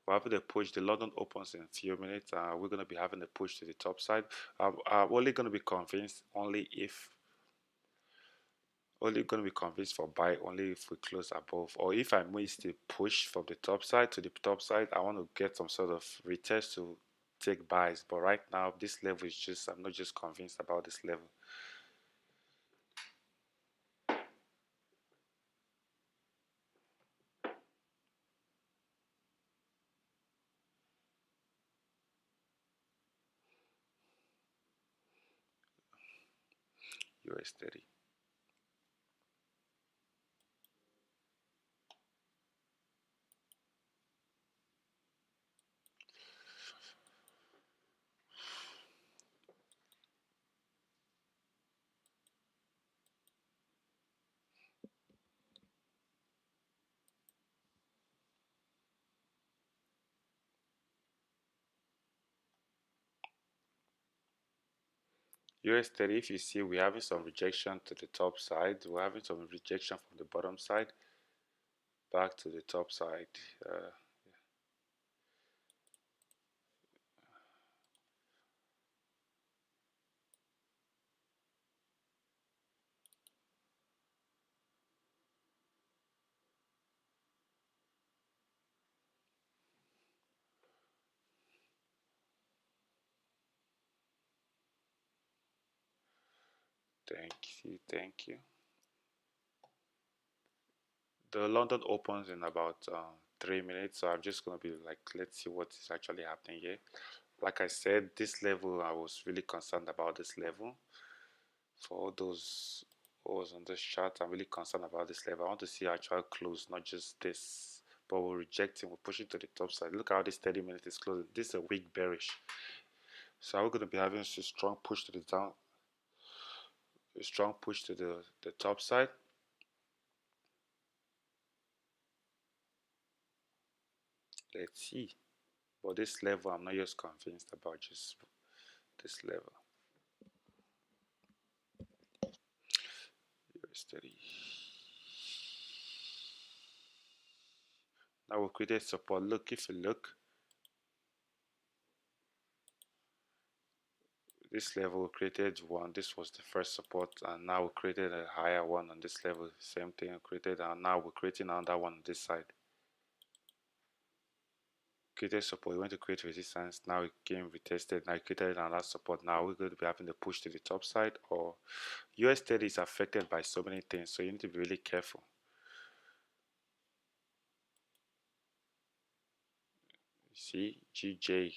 We're having a push. The London opens in a few minutes. We're gonna be having a push to the top side. I'm only gonna be convinced only going to be convinced for buy only if we close above, or if I miss the push from the top side to the top side, I want to get some sort of retest to take buys. But right now this level is just, I'm not just convinced about this level. US 30. US 30, if you see, we're having some rejection to the top side, we're having some rejection from the bottom side back to the top side. uh, thank you. The London opens in about 3 minutes, so I'm just gonna be like, let's see what is actually happening here. Like I said, this level, I was really concerned about this level. For all those who was on this chart, I'm really concerned about this level. I want to see actual close, not just this. But we're rejecting, we're pushing to the top side. Look how this 30 minutes is closing. This is a weak bearish. So we're going to be having a strong push to the down, a strong push to the top side. Let's see. But this level, I'm not just convinced about just this level. Steady. Now we created support. Look, if you look, this level we created one. This was the first support, and now we created a higher one on this level. Same thing we created, and now we're creating another one on this side. Created support, we went to create resistance, now it came retested, now it created another support. Now we're going to be having the push to the top side, or US 30 is affected by so many things, so you need to be really careful. See, GJ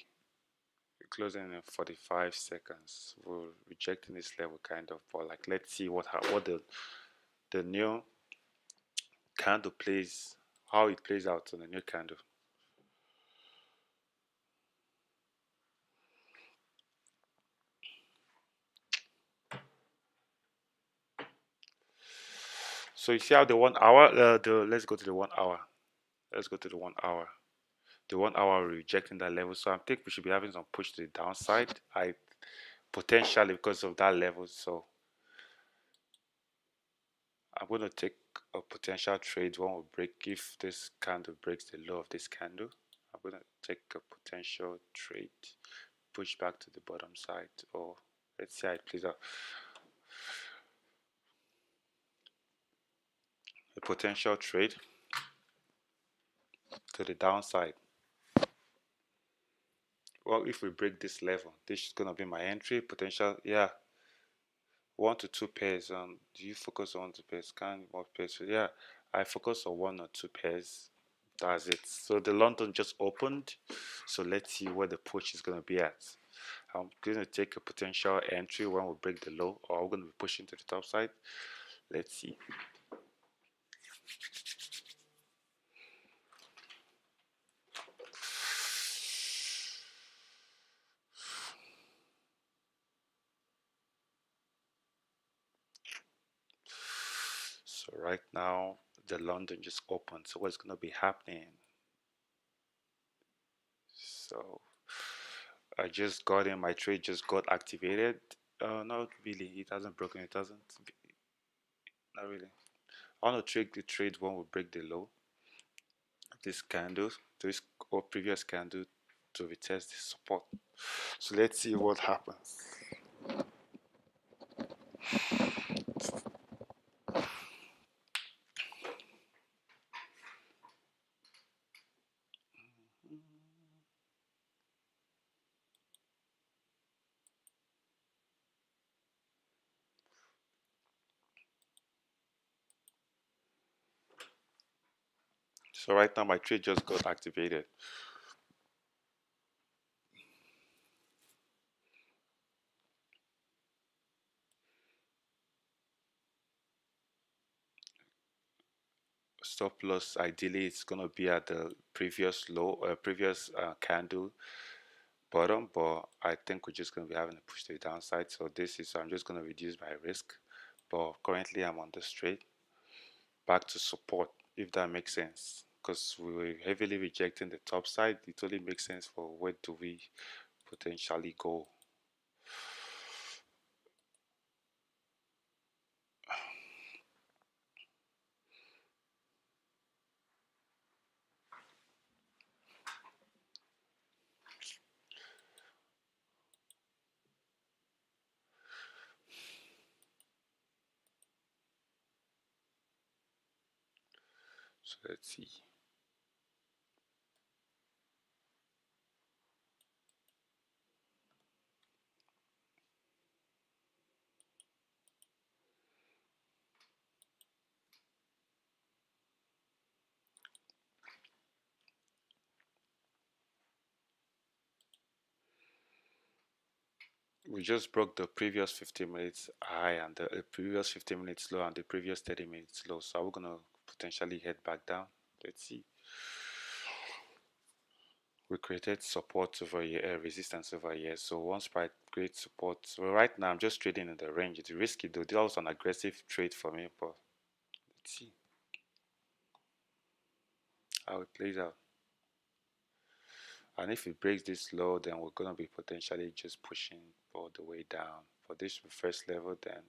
closing in 45 seconds. We're rejecting this level kind of, but like, let's see what the new candle plays, how it plays out on the new candle. So you see how the 1 hour, let's go to the 1 hour. Let's go to the 1 hour. The 1 hour rejecting that level. So I think we should be having some push to the downside. I potentially because of that level. So I'm going to take a potential trade when we break. If this candle breaks the low of this candle, I'm going to take a potential trade, push back to the bottom side, or let's see how it plays out. A potential trade to the downside. Well, if we break this level, this is going to be my entry potential. Yeah, 1 to 2 pairs. Do you focus on 1 to pairs? Can more pairs? Yeah, I focus on 1 or 2 pairs. That's it. So the London just opened. So let's see where the push is going to be at. I'm going to take a potential entry when we break the low, or we're going to be pushing to the top side. Let's see. So right now the London just opened. So what's going to be happening? So I just got in, my trade just got activated. Not really, it hasn't broken, it hasn't, not really. I want to trade the trade when we break the low, this candle, this or previous candle to retest the support. So let's see what happens. So right now my trade just got activated. Stop loss ideally it's gonna be at the previous low, previous candle bottom, but I think we're just gonna be having a push to the downside. So this is I'm just gonna reduce my risk, but currently I'm on the straight back to support, if that makes sense. Because we were heavily rejecting the top side, it only makes sense for where do we potentially go. So let's see. We just broke the previous 15 minutes high and the previous 15 minutes low and the previous 30 minutes low. So we're gonna potentially head back down. Let's see. We created support over here, resistance over here. So once price creates support, so right now I'm just trading in the range. It's risky though. That was an aggressive trade for me, but let's see how it plays out. And if it breaks this low, then we're gonna be potentially just pushing all the way down. For this first level, then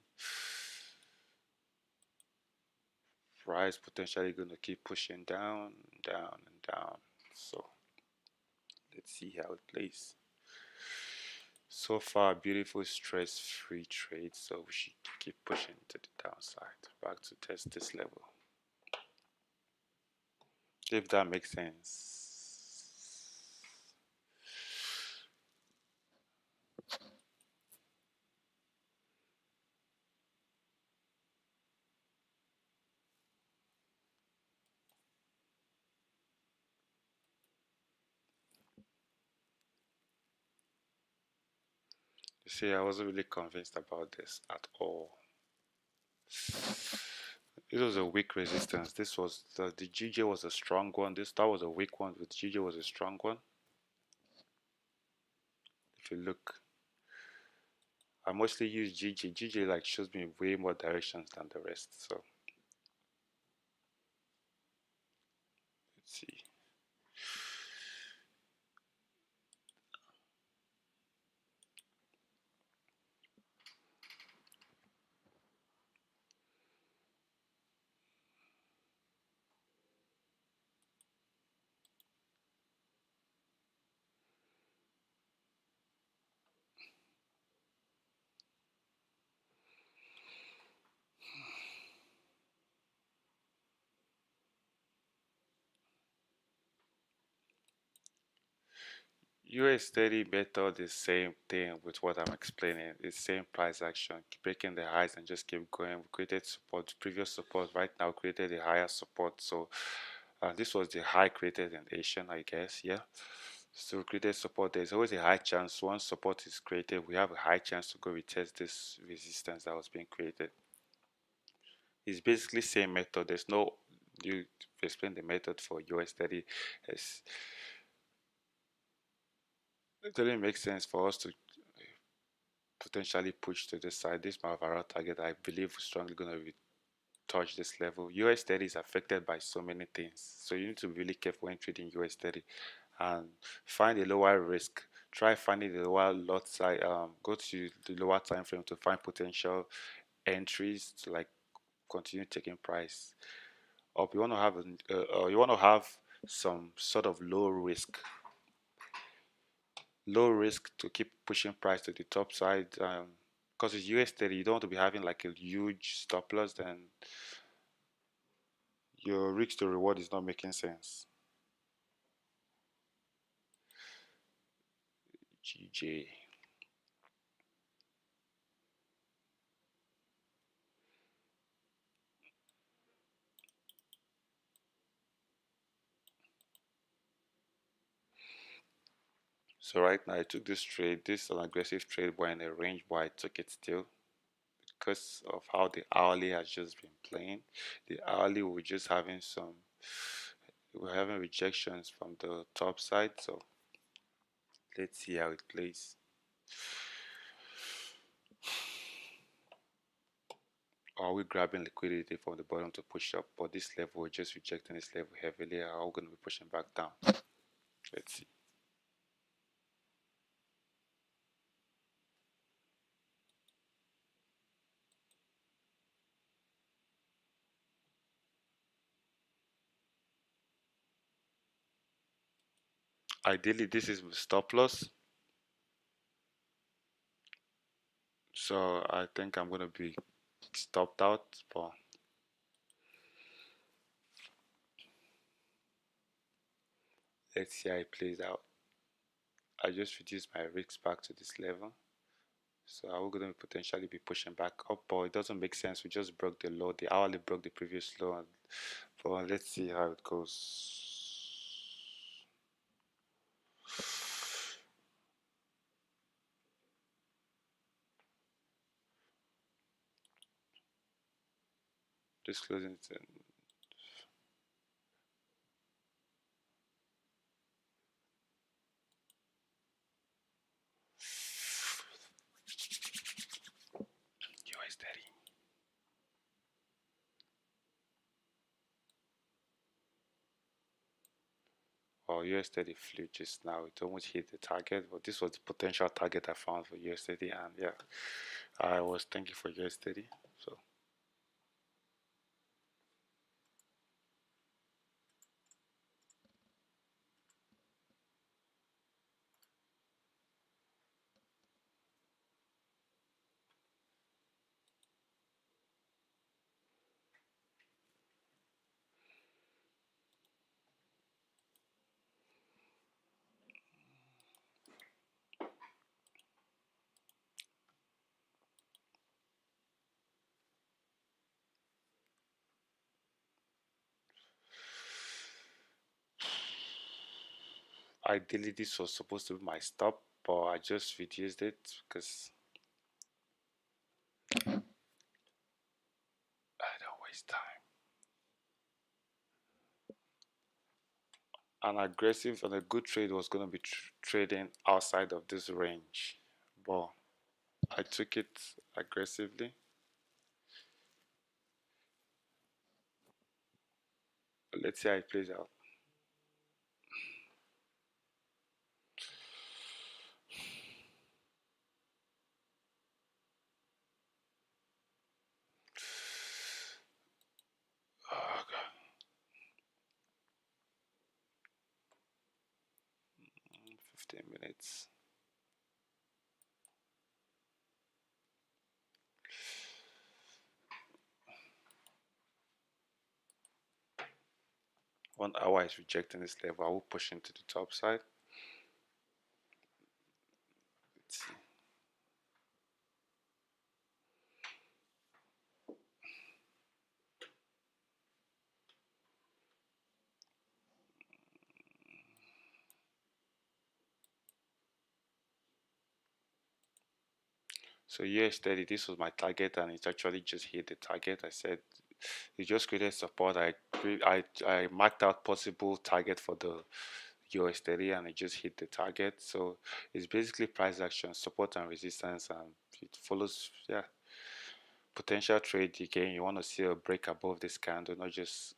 price potentially gonna keep pushing down, down, and down. So let's see how it plays. So far, beautiful stress-free trade. So we should keep pushing to the downside, back to test this level. If that makes sense. You see, I wasn't really convinced about this at all. It was a weak resistance. This was the GJ was a strong one. This that was a weak one. But GJ was a strong one. If you look, I mostly use GJ. GJ like shows me way more directions than the rest. So let's see. US 30 method is same thing with what I'm explaining. It's same price action, keep breaking the highs and just keep going. We created support, previous support. Right now, created a higher support. So This was the high created in Asian, I guess. Yeah. So created support. There's always a high chance once support is created, we have a high chance to go retest this resistance that was being created. It's basically same method. There's no you explain the method for US study. It's, it doesn't make sense for us to potentially push to this side. This my overall target. I believe we're strongly going to touch this level. US 30 is affected by so many things, so you need to be really careful when trading US 30 and find a lower risk. Try finding the lower lot size. Go to the lower time frame to find potential entries to like continue taking price up. You want to have you want to have some sort of low risk to keep pushing price to the top side. Because it's US 30, you don't want to be having like a huge stop loss, then your risk to reward is not making sense. GJ. So right now I took this trade. This is an aggressive trade, but in a range, but I took it still because of how the hourly has just been playing. The hourly we're just having we're having rejections from the top side. So let's see how it plays. Are we grabbing liquidity from the bottom to push up? But this level, we're just rejecting this level heavily. Are we going to be pushing back down? Let's see. Ideally, this is stop loss. So I think I'm going to be stopped out. But let's see how it plays out. I just reduced my risks back to this level. So are we going to potentially be pushing back up? But it doesn't make sense. We just broke the low. The hourly broke the previous low. And but let's see how it goes. Just closing it. USD. Or USD flew just now. It almost hit the target, but this was the potential target I found for USD, and yeah, I was thinking for USD. So ideally, this was supposed to be my stop, but I just reduced it because I don't waste time. An aggressive and a good trade was going to be trading outside of this range, but I took it aggressively. Let's see how it plays out. Okay. 15 minutes. One hour is rejecting this level. I will push into the top side. Let's see. So US 30, this was my target, and it actually just hit the target. I said it just created support. I marked out possible target for the US 30, and it just hit the target. So it's basically price action, support and resistance, and it follows. Yeah, potential trade again. You want to see a break above this candle, not just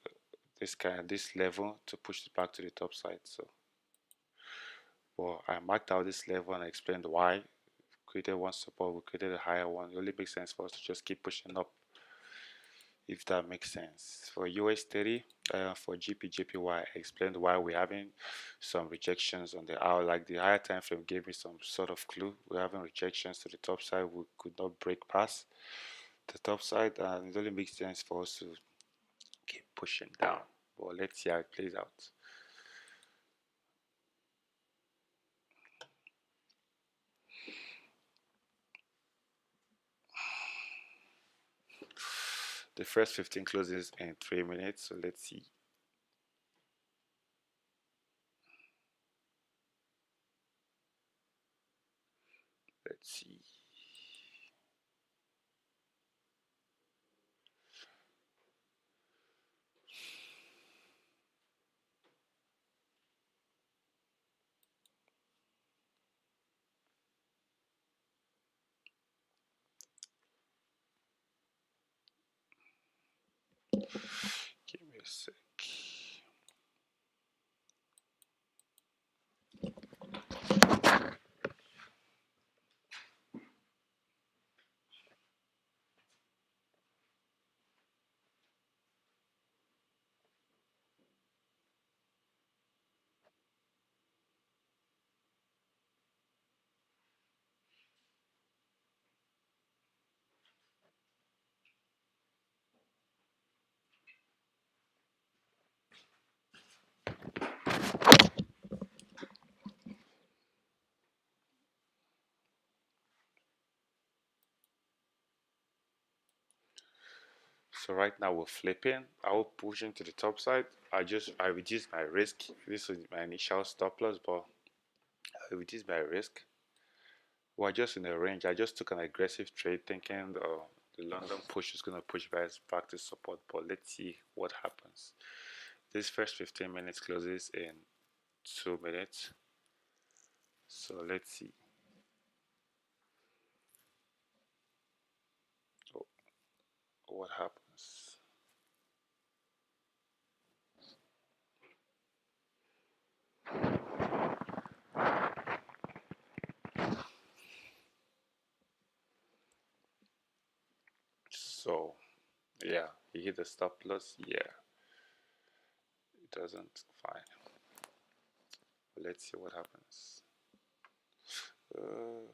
this level to push it back to the top side. So, well, I marked out this level and I explained why. Created one support, we created a higher one. It only makes sense for us to just keep pushing up, if that makes sense. For US 30, for GPJPY, I explained why we're having some rejections on the hour. Like the higher time frame gave me some sort of clue. We're having rejections to the top side. We could not break past the top side, and it only makes sense for us to keep pushing down. But let's see how it plays out. The first 15 closes in 3 minutes, so let's see. Let's see. Give me a sec. So right now we're flipping. I will push into the top side. I reduced my risk. This was my initial stop loss, but I reduced my risk. We're just in a range. I just took an aggressive trade, thinking the London push is gonna push back to support. But let's see what happens. This first 15 minutes closes in 2 minutes. So let's see what happens. So yeah, he hit the stop loss. Yeah, it doesn't. Fine. Let's see what happens. Uh,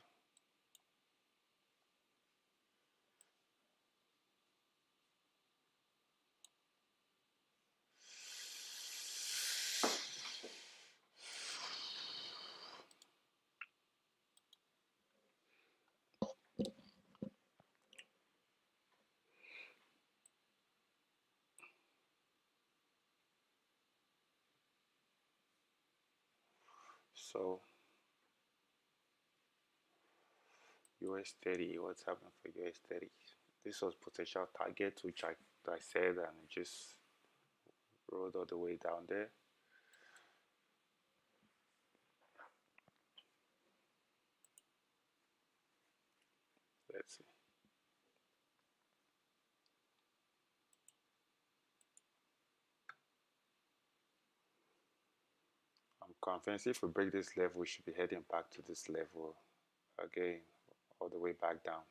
so US 30, what's happening for US 30? This was potential target, which I said, and it just rolled all the way down there. Let's see. I'm convinced if we break this level, we should be heading back to this level again, all the way back down.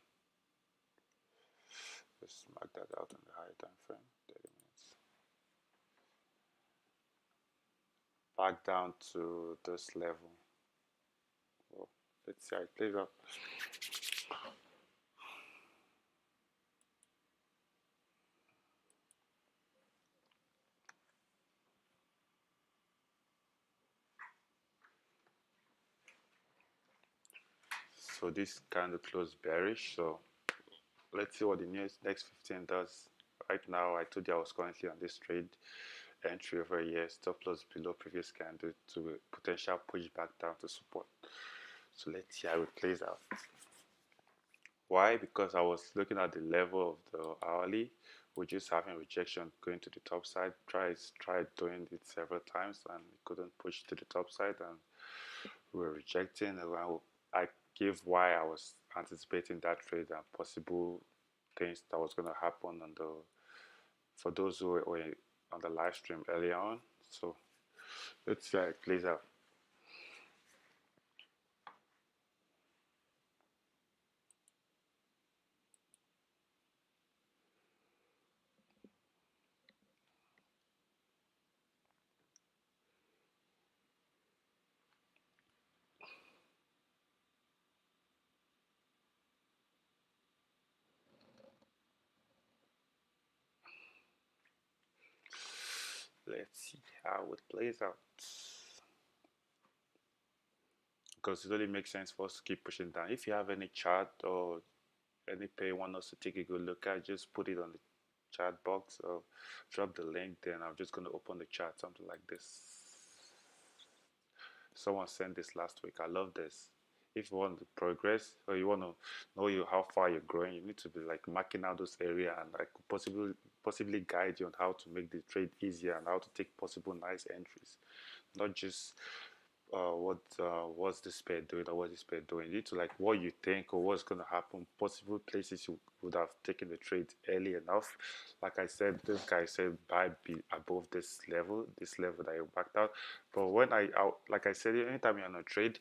Let's mark that out on the higher time frame, 30 minutes. Back down to this level. Well, let's see how it plays out. So this kind of closed bearish. So let's see what the next 15 does. Right now, I told you I was currently on this trade, entry over here, stop loss below previous candle to potential pushback down to support. So let's see how it plays out. Why? Because I was looking at the level of the hourly, we're just having rejection going to the top side. Tried doing it several times and couldn't push to the top side, and we were rejecting. And I gave why I was anticipating that trade and possible things that was going to happen on the for those who were on the live stream earlier on. So let's see how it plays out. Let's see how it plays out. Because it only makes sense for us to keep pushing down. If you have any chart or any pair you want us to take a good look at, just put it on the chat box or drop the link. Then I'm just going to open the chart, something like this. Someone sent this last week. I love this. If you want to progress or you want to know how far you're growing, you need to be like marking out those area and like possibly guide you on how to make the trade easier and how to take possible nice entries, not just what's this pair doing or what's this pair doing. You need to like what you think or what's going to happen, possible places you would have taken the trade early enough. Like I said, this guy said buy be above this level that you backed out. But when like I said, anytime you're on a trade,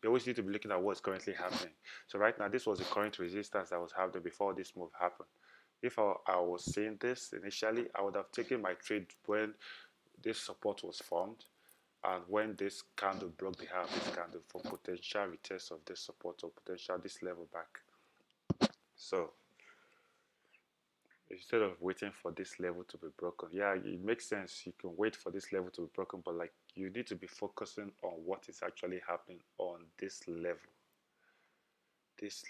you always need to be looking at what's currently happening. So right now, this was the current resistance that was happening before this move happened. If I was seeing this initially, I would have taken my trade when this support was formed and when this candle broke the high of this candle for potential retest of this support or potential this level back. So instead of waiting for this level to be broken, yeah, it makes sense. You can wait for this level to be broken, but like you need to be focusing on what is actually happening on this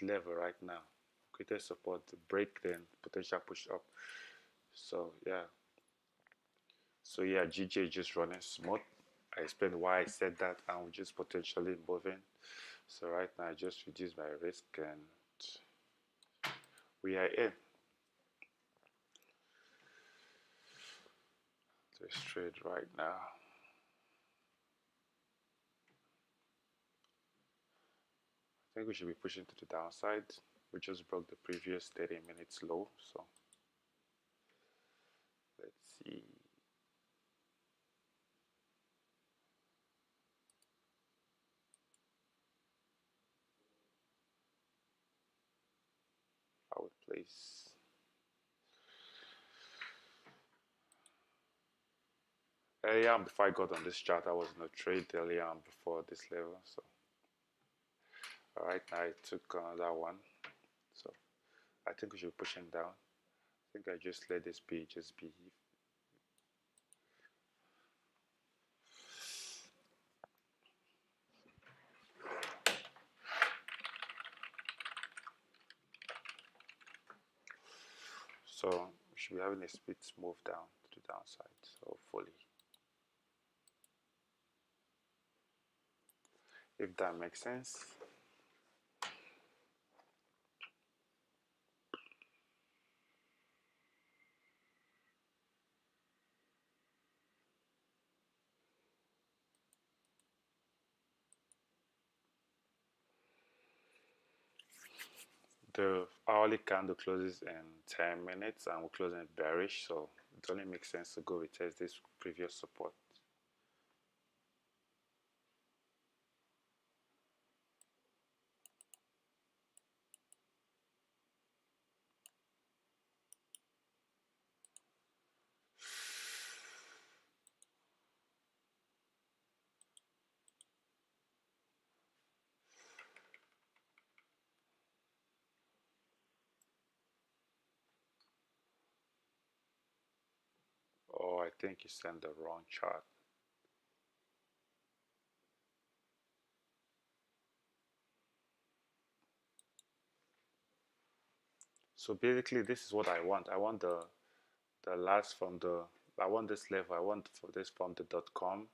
level right now. Greater support, break, then potential push up. So yeah, GJ just running smooth. I explained why I said that, and we're just potentially moving. So right now I just reduce my risk and we are in this trade right now. I think we should be pushing to the downside. We just broke the previous 30 minutes low, so let's see. I would place earlier on before I got on this chart. I was in a trade earlier on before this level, so all right, now I took another one, so I think we should be pushing down. I think I just let this be just be. So we should be having a split move down to the downside, so hopefully, if that makes sense. The hourly candle closes in 10 minutes and we're closing bearish, so it only makes sense to go retest this previous support. Oh, I think you sent the wrong chart. So basically, this is what I want. I want the last from the. I want this level. I want for this from the .com.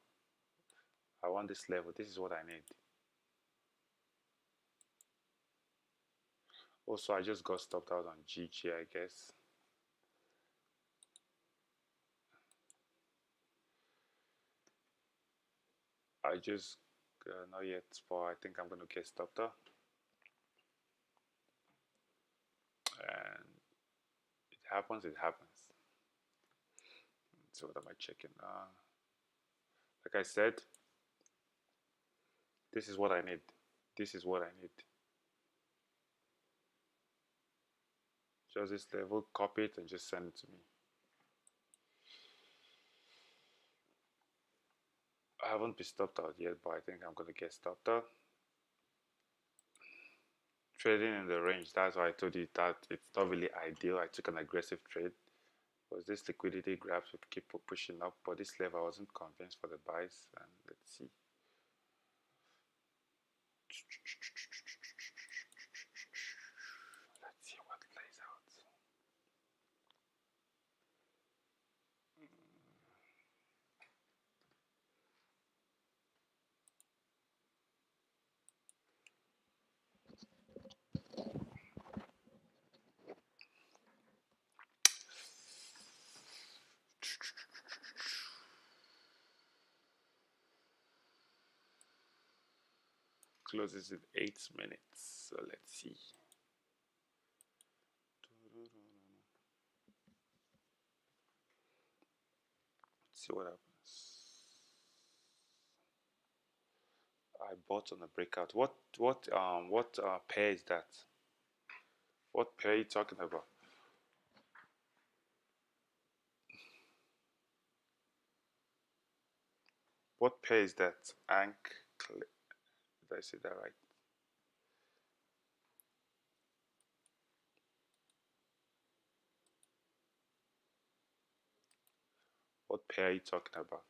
I want this level. This is what I need. Also, I just got stopped out on GG, I guess. I just not yet, but I think I'm gonna get stopped out. And it happens, it happens. So what am I checking? Like I said, this is what I need. This is what I need. Just this level, copy it and just send it to me. I haven't been stopped out yet, but I think I'm gonna get stopped out. Trading in the range, that's why I told you that it's not really ideal. I took an aggressive trade. Was this liquidity grabs would keep pushing up, but this level I wasn't convinced for the buys. And let's see. Let's see what plays out. Closes in 8 minutes. So let's see. Let's see what happens. I bought on a breakout. What pair is that? What pair are you talking about? What pair is that? Did I say that right? What pair are you talking about?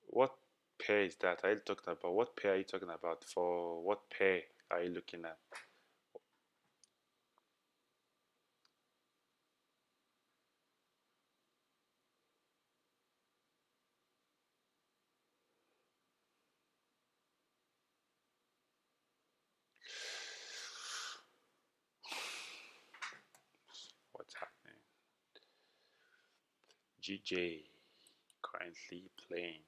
What pair is that? Are you talking about? What pair are you talking about? For what pair are you looking at? What's happening? GJ currently playing.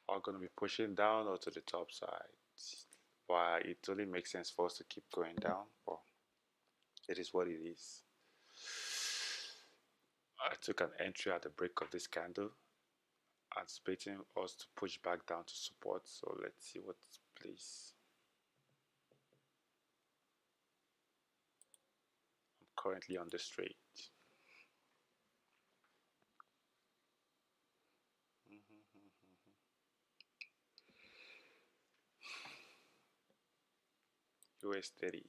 Are going to be pushing down or to the top side? Why it only makes sense for us to keep going down, but it is what it is. I took an entry at the break of this candle, anticipating us to push back down to support. So let's see what plays. I'm currently on the straight. US 30.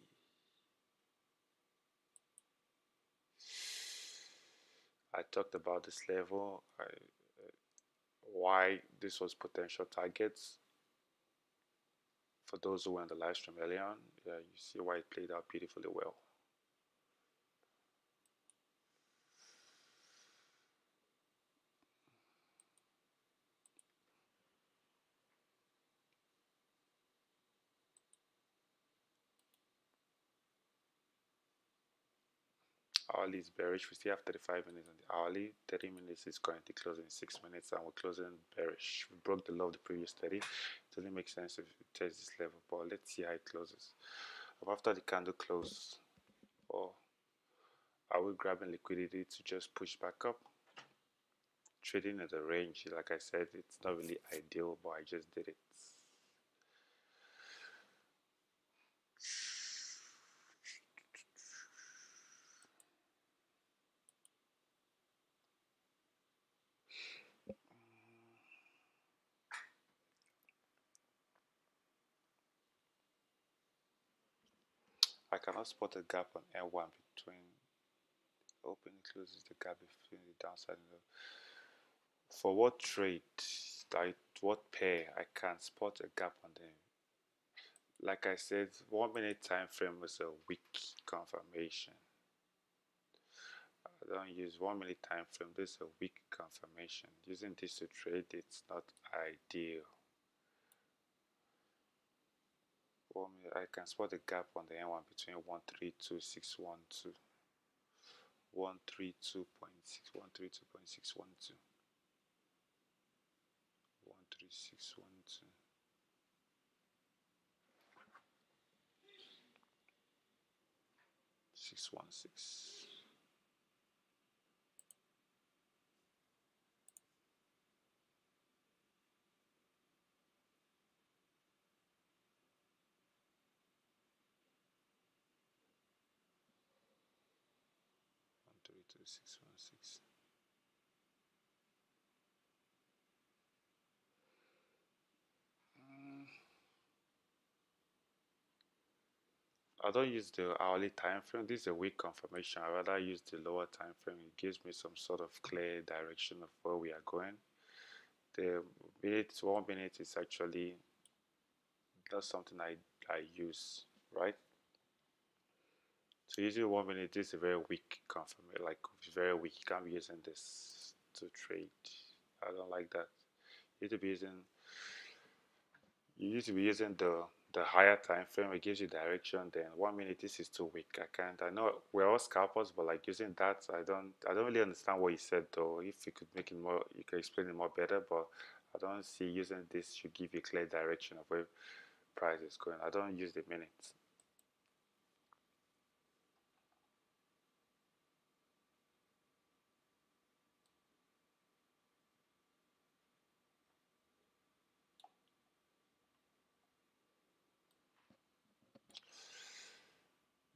I talked about this level, why this was potential targets. For those who were on the live stream earlier on, you see why it played out beautifully well. Hourly is bearish. We still have 35 minutes on the hourly. 30 minutes is currently closing in 6 minutes, and we're closing bearish. We broke the low of the previous 30. It only makes sense if it tests this level, but let's see how it closes. After the candle close, or are we grabbing liquidity to just push back up? Trading at the range, like I said, it's not really ideal, but I just did it. I cannot spot a gap on L1 between open and closes the gap between the downside and the For what trade, like what pair, I can spot a gap on them. Like I said, 1 minute time frame is a weak confirmation. I don't use 1 minute time frame. This is a weak confirmation. Using this to trade, it's not ideal. 1 minute, I can spot a gap on the N1 between 132.612, 132.6, 132.612, 13612. 616. 132.616. I don't use the hourly time frame. This is a weak confirmation. I rather use the lower time frame. It gives me some sort of clear direction of where we are going. The minute, 1 minute is actually not something I use, right? So usually 1 minute this is a very weak confirmation, like very weak. You can't be using this to trade. I don't like that. You need to be using you need to be using the higher time frame. It gives you direction. Then 1 minute this is too weak. I can't. I know we're all scalpers, but like using that, I don't really understand what you said though. If you could make it more, you could explain it more better. But I don't see using this should give you clear direction of where price is going. I don't use the minutes.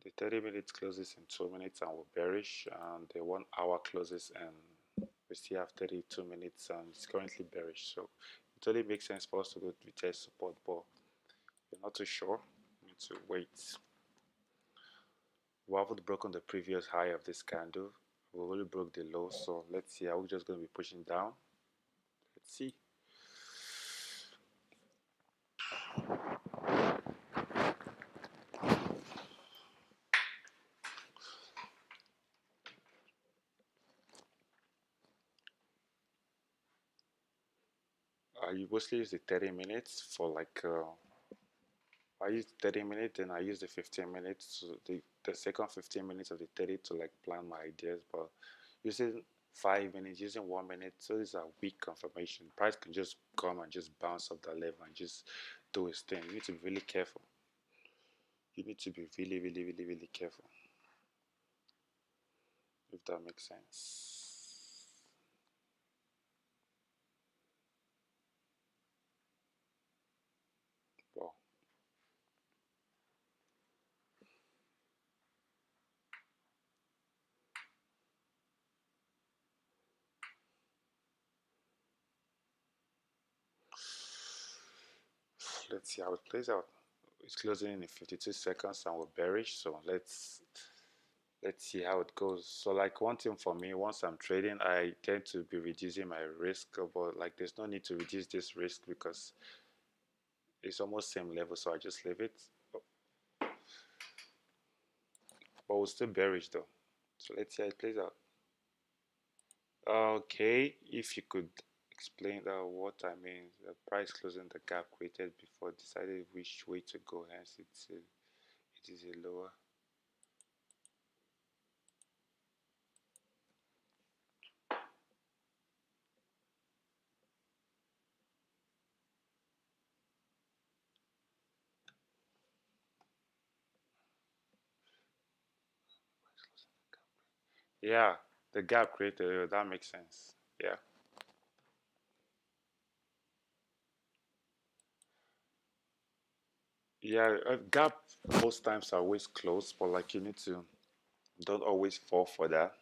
The 30 minutes closes in 2 minutes and we're bearish, and the 1 hour closes and we still have 32 minutes and it's currently bearish. So it only makes sense for us to go to test support, but we're not too sure. We need to wait. We haven't broken the previous high of this candle. We only broke the low, so let's see. Are we just going to be pushing down? Let's see. I mostly use the 30 minutes for like I use 30 minutes and I use the 15 minutes, the second 15 minutes of the 30 to like plan my ideas. But using 5 minutes, using 1 minute, so these are weak confirmation. Price can just come and just bounce off the level and just do its thing. You need to be really careful. You need to be really, really, really, really careful. If that makes sense. Well, let's see how it plays out. It's closing in 52 seconds and we're bearish, so let's see how it goes. So like one thing for me, once I'm trading, I tend to be reducing my risk, but like there's no need to reduce this risk because it's almost same level, so I just leave it. But we're still bearish though, so let's see how it plays out. Okay, if you could explain what I mean. The price closing the gap created before decided which way to go, hence it is a lower. Yeah, the gap created, that makes sense. Yeah. Yeah, a gap most times are always close, but like you need to don't always fall for that.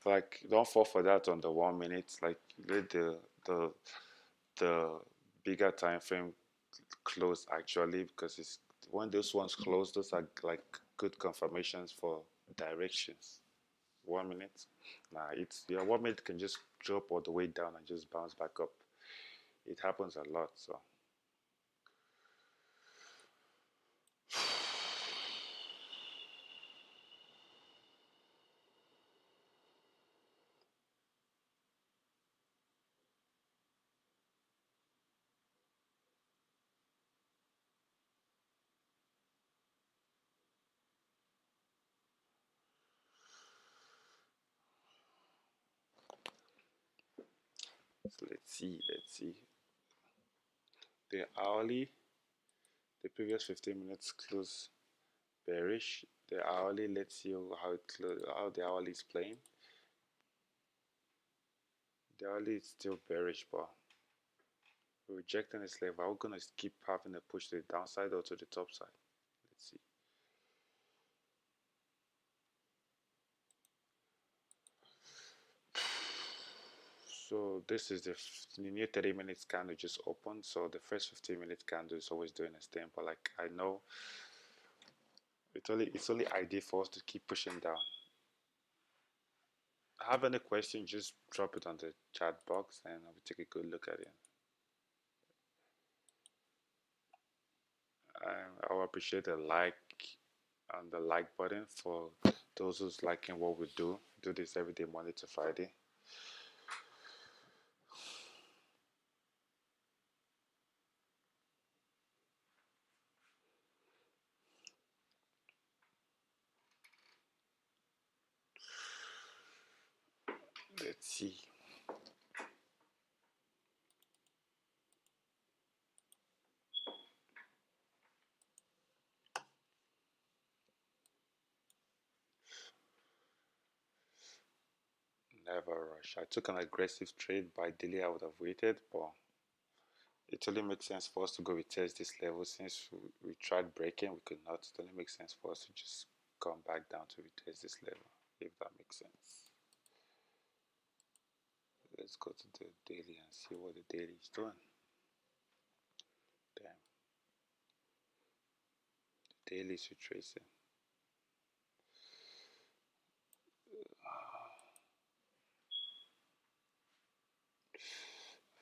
Like don't fall for that on the 1 minute. Like let the the bigger time frame close actually because it's when those ones close, those are like good confirmations for directions. 1 minute. Nah, it's your 1 minute can just drop all the way down and just bounce back up. It happens a lot. So let's see. The hourly, the previous 15 minutes close bearish. The hourly, let's see how the hourly is playing. The hourly is still bearish, but we're rejecting this level. Are we gonna keep having a push to the downside or to the top side? Let's see. So this is the new 30 minutes candle just opened. So the first 15 minute candle is always doing a stamp, but like I know it's only ideal for us to keep pushing down. Have any question, just drop it on the chat box and I will take a good look at it. I will appreciate a like and the like button for those who's liking what we do. Do this every day, Monday to Friday. Let's see. Never rush. I took an aggressive trade, but ideally I would have waited, but it only makes sense for us to go retest this level since we tried breaking, we could not. It only makes sense for us to just come back down to retest this level, if that makes sense. Let's go to the daily and see what the daily is doing. Damn, the daily is retracing.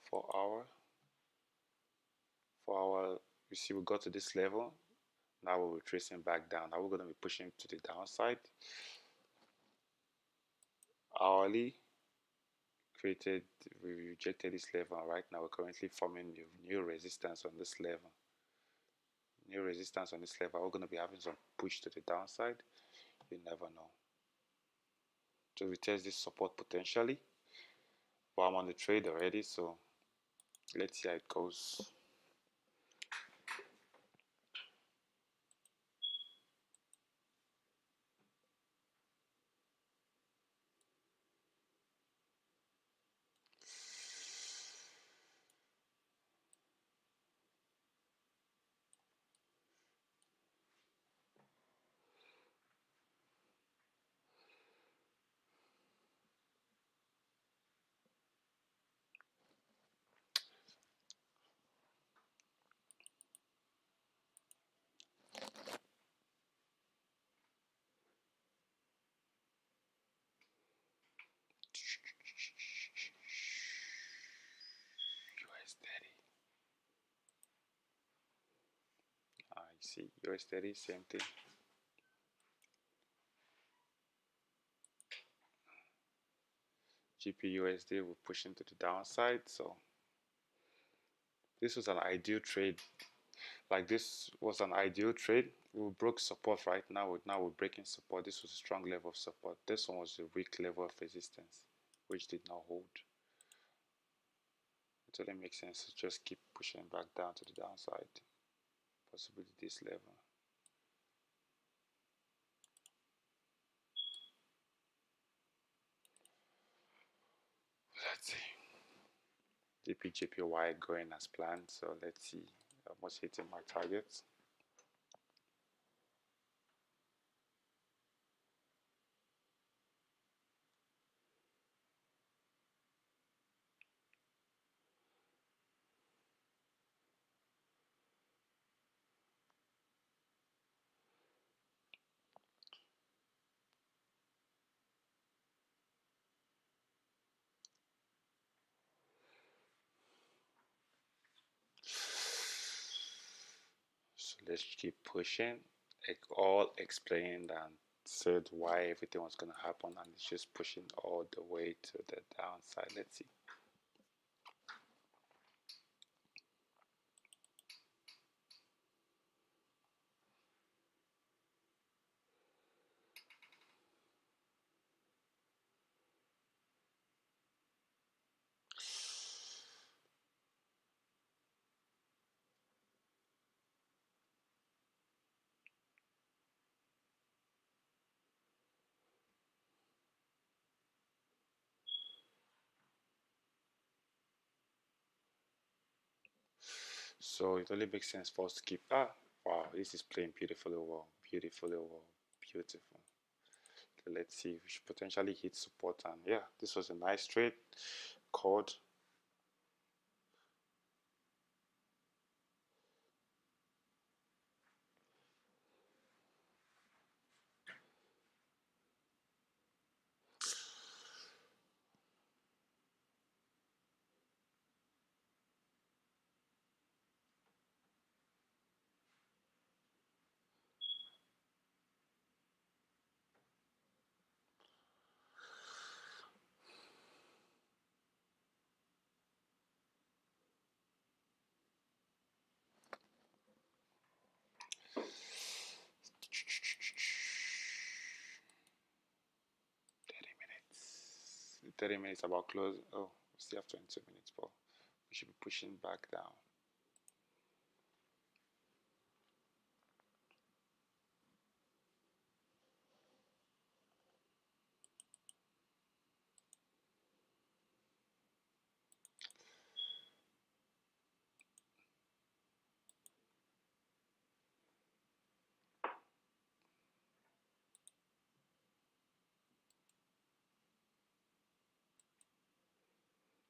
4 hour, 4 hour. You see, we got to this level. Now we're retracing back down. Now we're going to be pushing to the downside. Hourly created, we rejected this level, and right now we're currently forming new resistance on this level. New resistance on this level. We're going to be having some push to the downside. You never know. So we test this support potentially, but I'm on the trade already, so let's see how it goes. US30. I see. US30, same thing. GPUSD will push into the downside, so this was an ideal trade. Like this was an ideal trade. We broke support right now. Now we're breaking support. This was a strong level of support. This one was a weak level of resistance, which did not hold. It only makes sense to just keep pushing back down to the downside, possibly this level. Let's see. GPJPY going as planned, so let's see. Almost hitting my targets. let's keep pushing. Like all explained and said why everything was gonna happen, and it's just pushing all the way to the downside. Let's see. So it only makes sense for us to keep. Ah, wow, this is playing beautifully well, beautifully well, beautiful. Let's see, we should potentially hit support, and yeah, this was a nice trade. Called. Minutes. 30 minutes about close. Oh, we still have 22 minutes, but we should be pushing back down.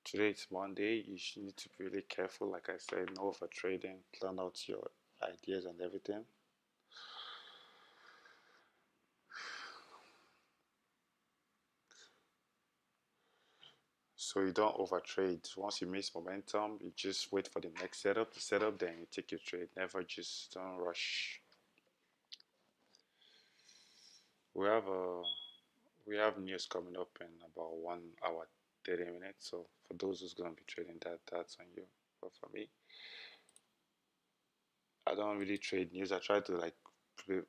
Today it's Monday. You should need to be really careful. Like I said, no over trading. Plan out your ideas and everything. So you don't overtrade. Once you miss momentum, you just wait for the next setup. The setup, then you take your trade. Never just don't rush. We have a we have news coming up in about 1 hour 30 minutes. So for those who's gonna be trading that, that's on you. But for me, I don't really trade news. I try to like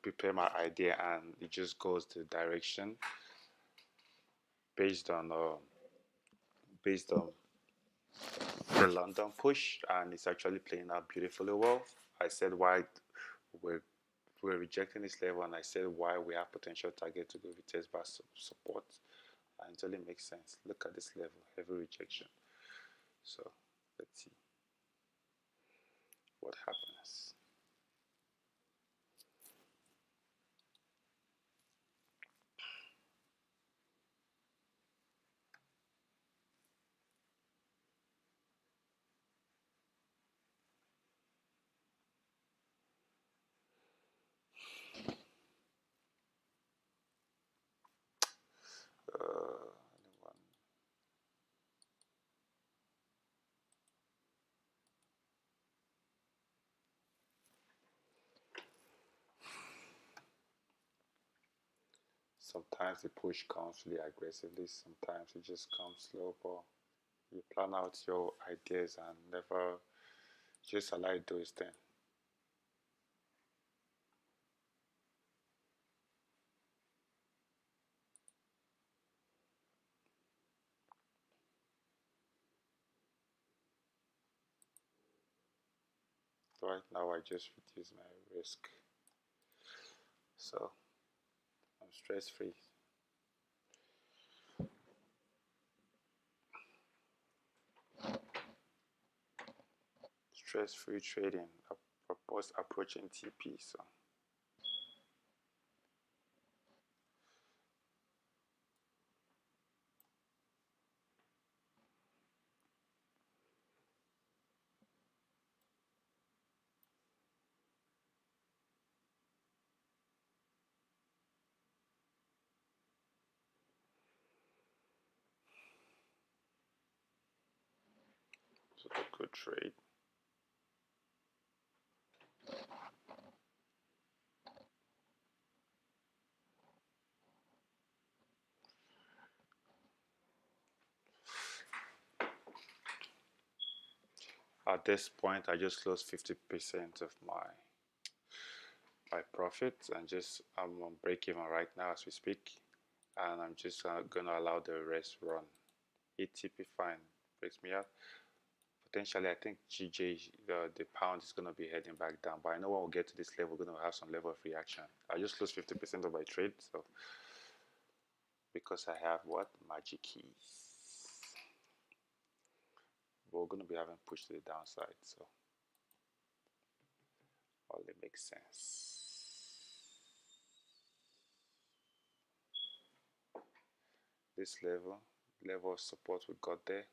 prepare my idea, and it just goes the direction based on based on the London push, and it's actually playing out beautifully well. I said why we're we're rejecting this level, and I said why we have potential target to go retest back support, and it only makes sense. Look at this level, heavy rejection. So let's see what happens. Uh, Sometimes the push comes really aggressively, sometimes it just comes slow, but you plan out your ideas and never just allow it do its thing. Right now, I just reduce my risk, so I'm stress free. Stress free trading, I propose approaching TP. So, so a good trade. At this point, I just lost 50% of my profits, and just I'm on break even right now as we speak, and I'm just gonna allow the rest run. ATP fine breaks me out. Potentially, I think GJ, the pound is gonna be heading back down, but I know when we get to this level, we're gonna have some level of reaction. I just lost 50% of my trade, so because I have what magic keys, we're gonna be having push to the downside, so all it makes sense. This level of support we got there.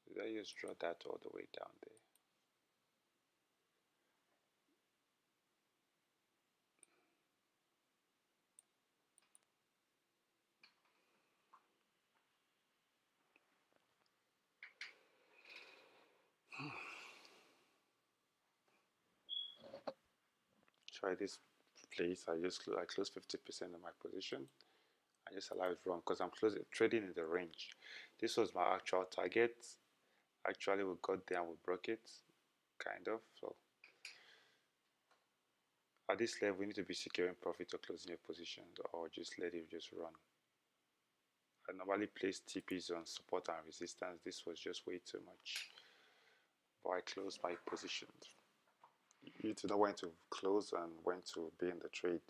Did I just draw that all the way down there? Try this place. I close 50% of my position. I just allow it run because I'm trading in the range. This was my actual target. Actually, we got there and we broke it, kind of. So at this level, we need to be securing profit or closing your positions, or just let it just run. I normally place TPs on support and resistance. This was just way too much, but I closed my positions. You need to know when to close and when to be in the trade.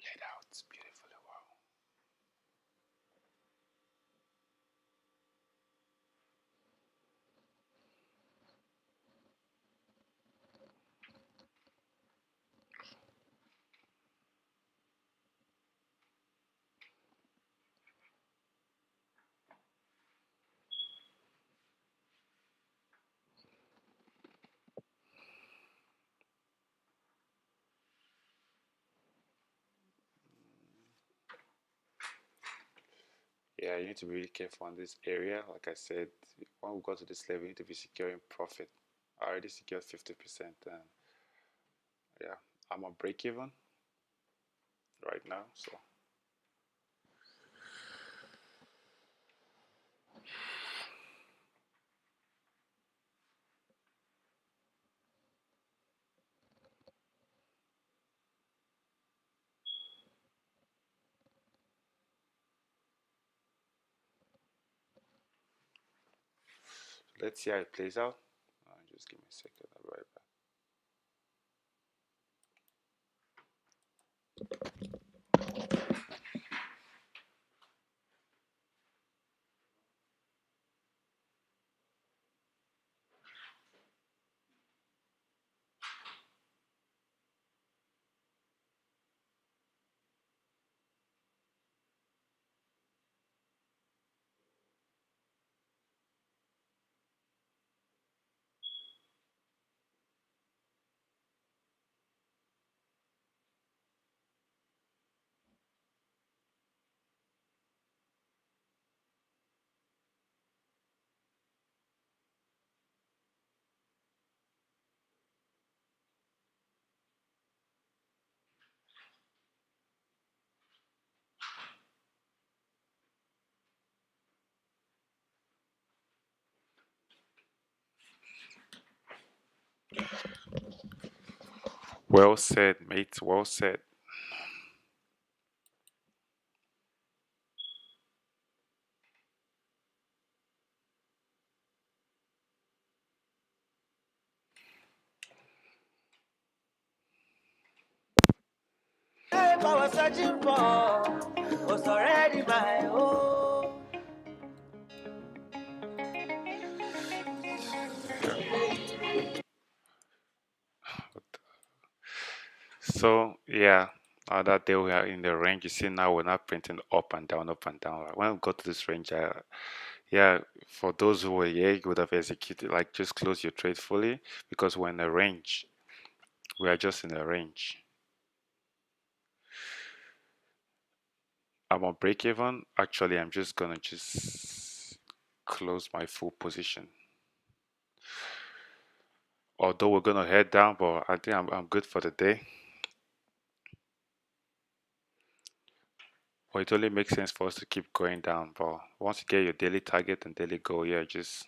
Laid out beautifully well. Yeah, you need to be really careful on this area. Like I said, when we got to this level, you need to be securing profit. I already secured 50%, and yeah, I'm on break even right now. So let's see how it plays out. Just give me a second. I'll be right back. Well said, mate. Well said. I was searching for was already my own. So yeah, That day we are in the range. You see now we're not printing up and down, up and down. Like, when we got to this range, yeah, for those who were here, you would have executed like just close your trade fully because we're in a range. We are just in a range. I'm on break even. Actually, I'm just gonna just close my full position. Although we're gonna head down, but I think I'm good for the day. But it only makes sense for us to keep going down. But once you get your daily target and daily goal, yeah, just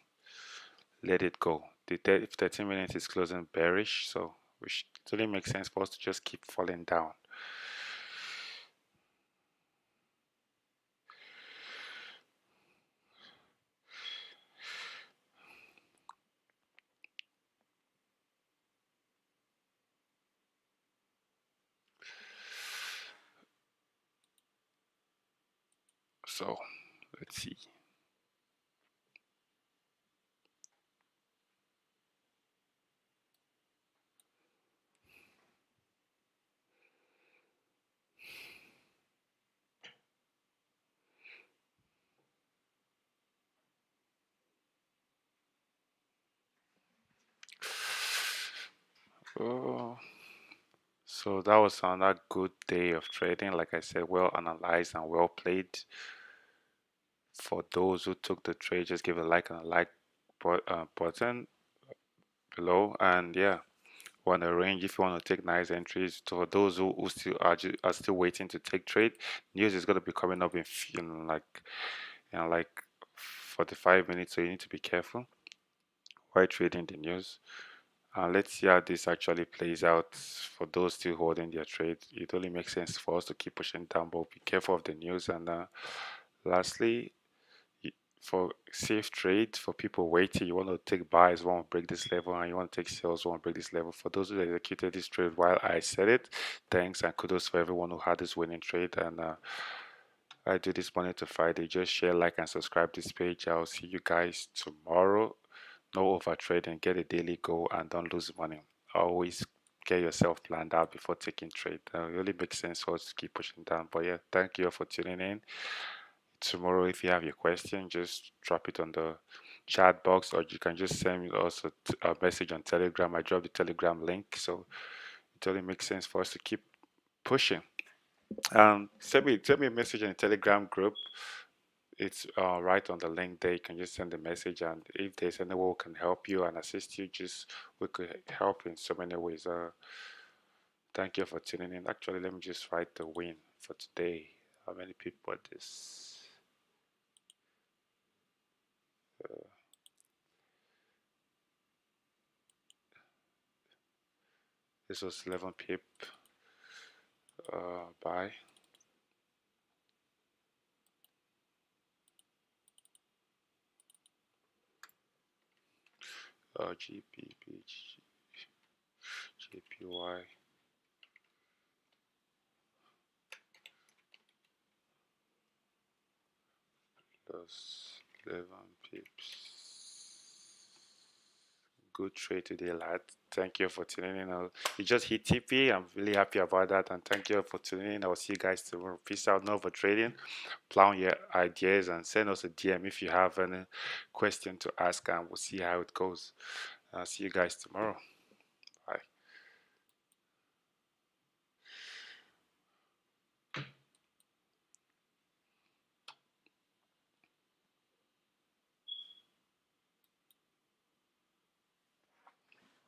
let it go. The 13 minutes is closing bearish, so it only makes sense for us to just keep falling down. So let's see. Oh, so that was another good day of trading. Like I said, well analyzed and well played. For those who took the trade, just give a like and a like button below. And yeah, want to range if you want to take nice entries. So for those who still are still waiting to take trade, news is going to be coming up in like 45 minutes. So you need to be careful while trading the news. Let's see how this actually plays out for those still holding their trade. It only makes sense for us to keep pushing down, but be careful of the news. And lastly, for safe trade, for people waiting, you want to take buys, want to break this level, and you want to take sales, want to break this level. For those who executed this trade while I said it, thanks and kudos for everyone who had this winning trade. And I do this Monday to Friday. Just share, like, and subscribe this page. I'll see you guys tomorrow. No over trading. Get a daily goal and don't lose money. Always get yourself planned out before taking trade. It really makes sense for us to keep pushing down. But yeah, thank you for tuning in. Tomorrow, if you have your question, just drop it on the chat box, or you can just send me also a message on Telegram. I dropped the Telegram link, so it really makes sense for us to keep pushing. Send me a message in the Telegram group. It's right on the link there. You can just send a message, and if there's any way we can help you and assist you, just we could help in so many ways. Thank you for tuning in. Actually, let me just write the win for today. How many people are this? This was 11 pip. Buy. GBP, JPY plus 11 pips. Good trade today, lad. Thank you for tuning in. You just hit TP. I'm really happy about that. And thank you for tuning in. I will see you guys tomorrow. Peace out. No for trading. Plan your ideas and send us a DM if you have any question to ask, and we'll see how it goes. I'll see you guys tomorrow.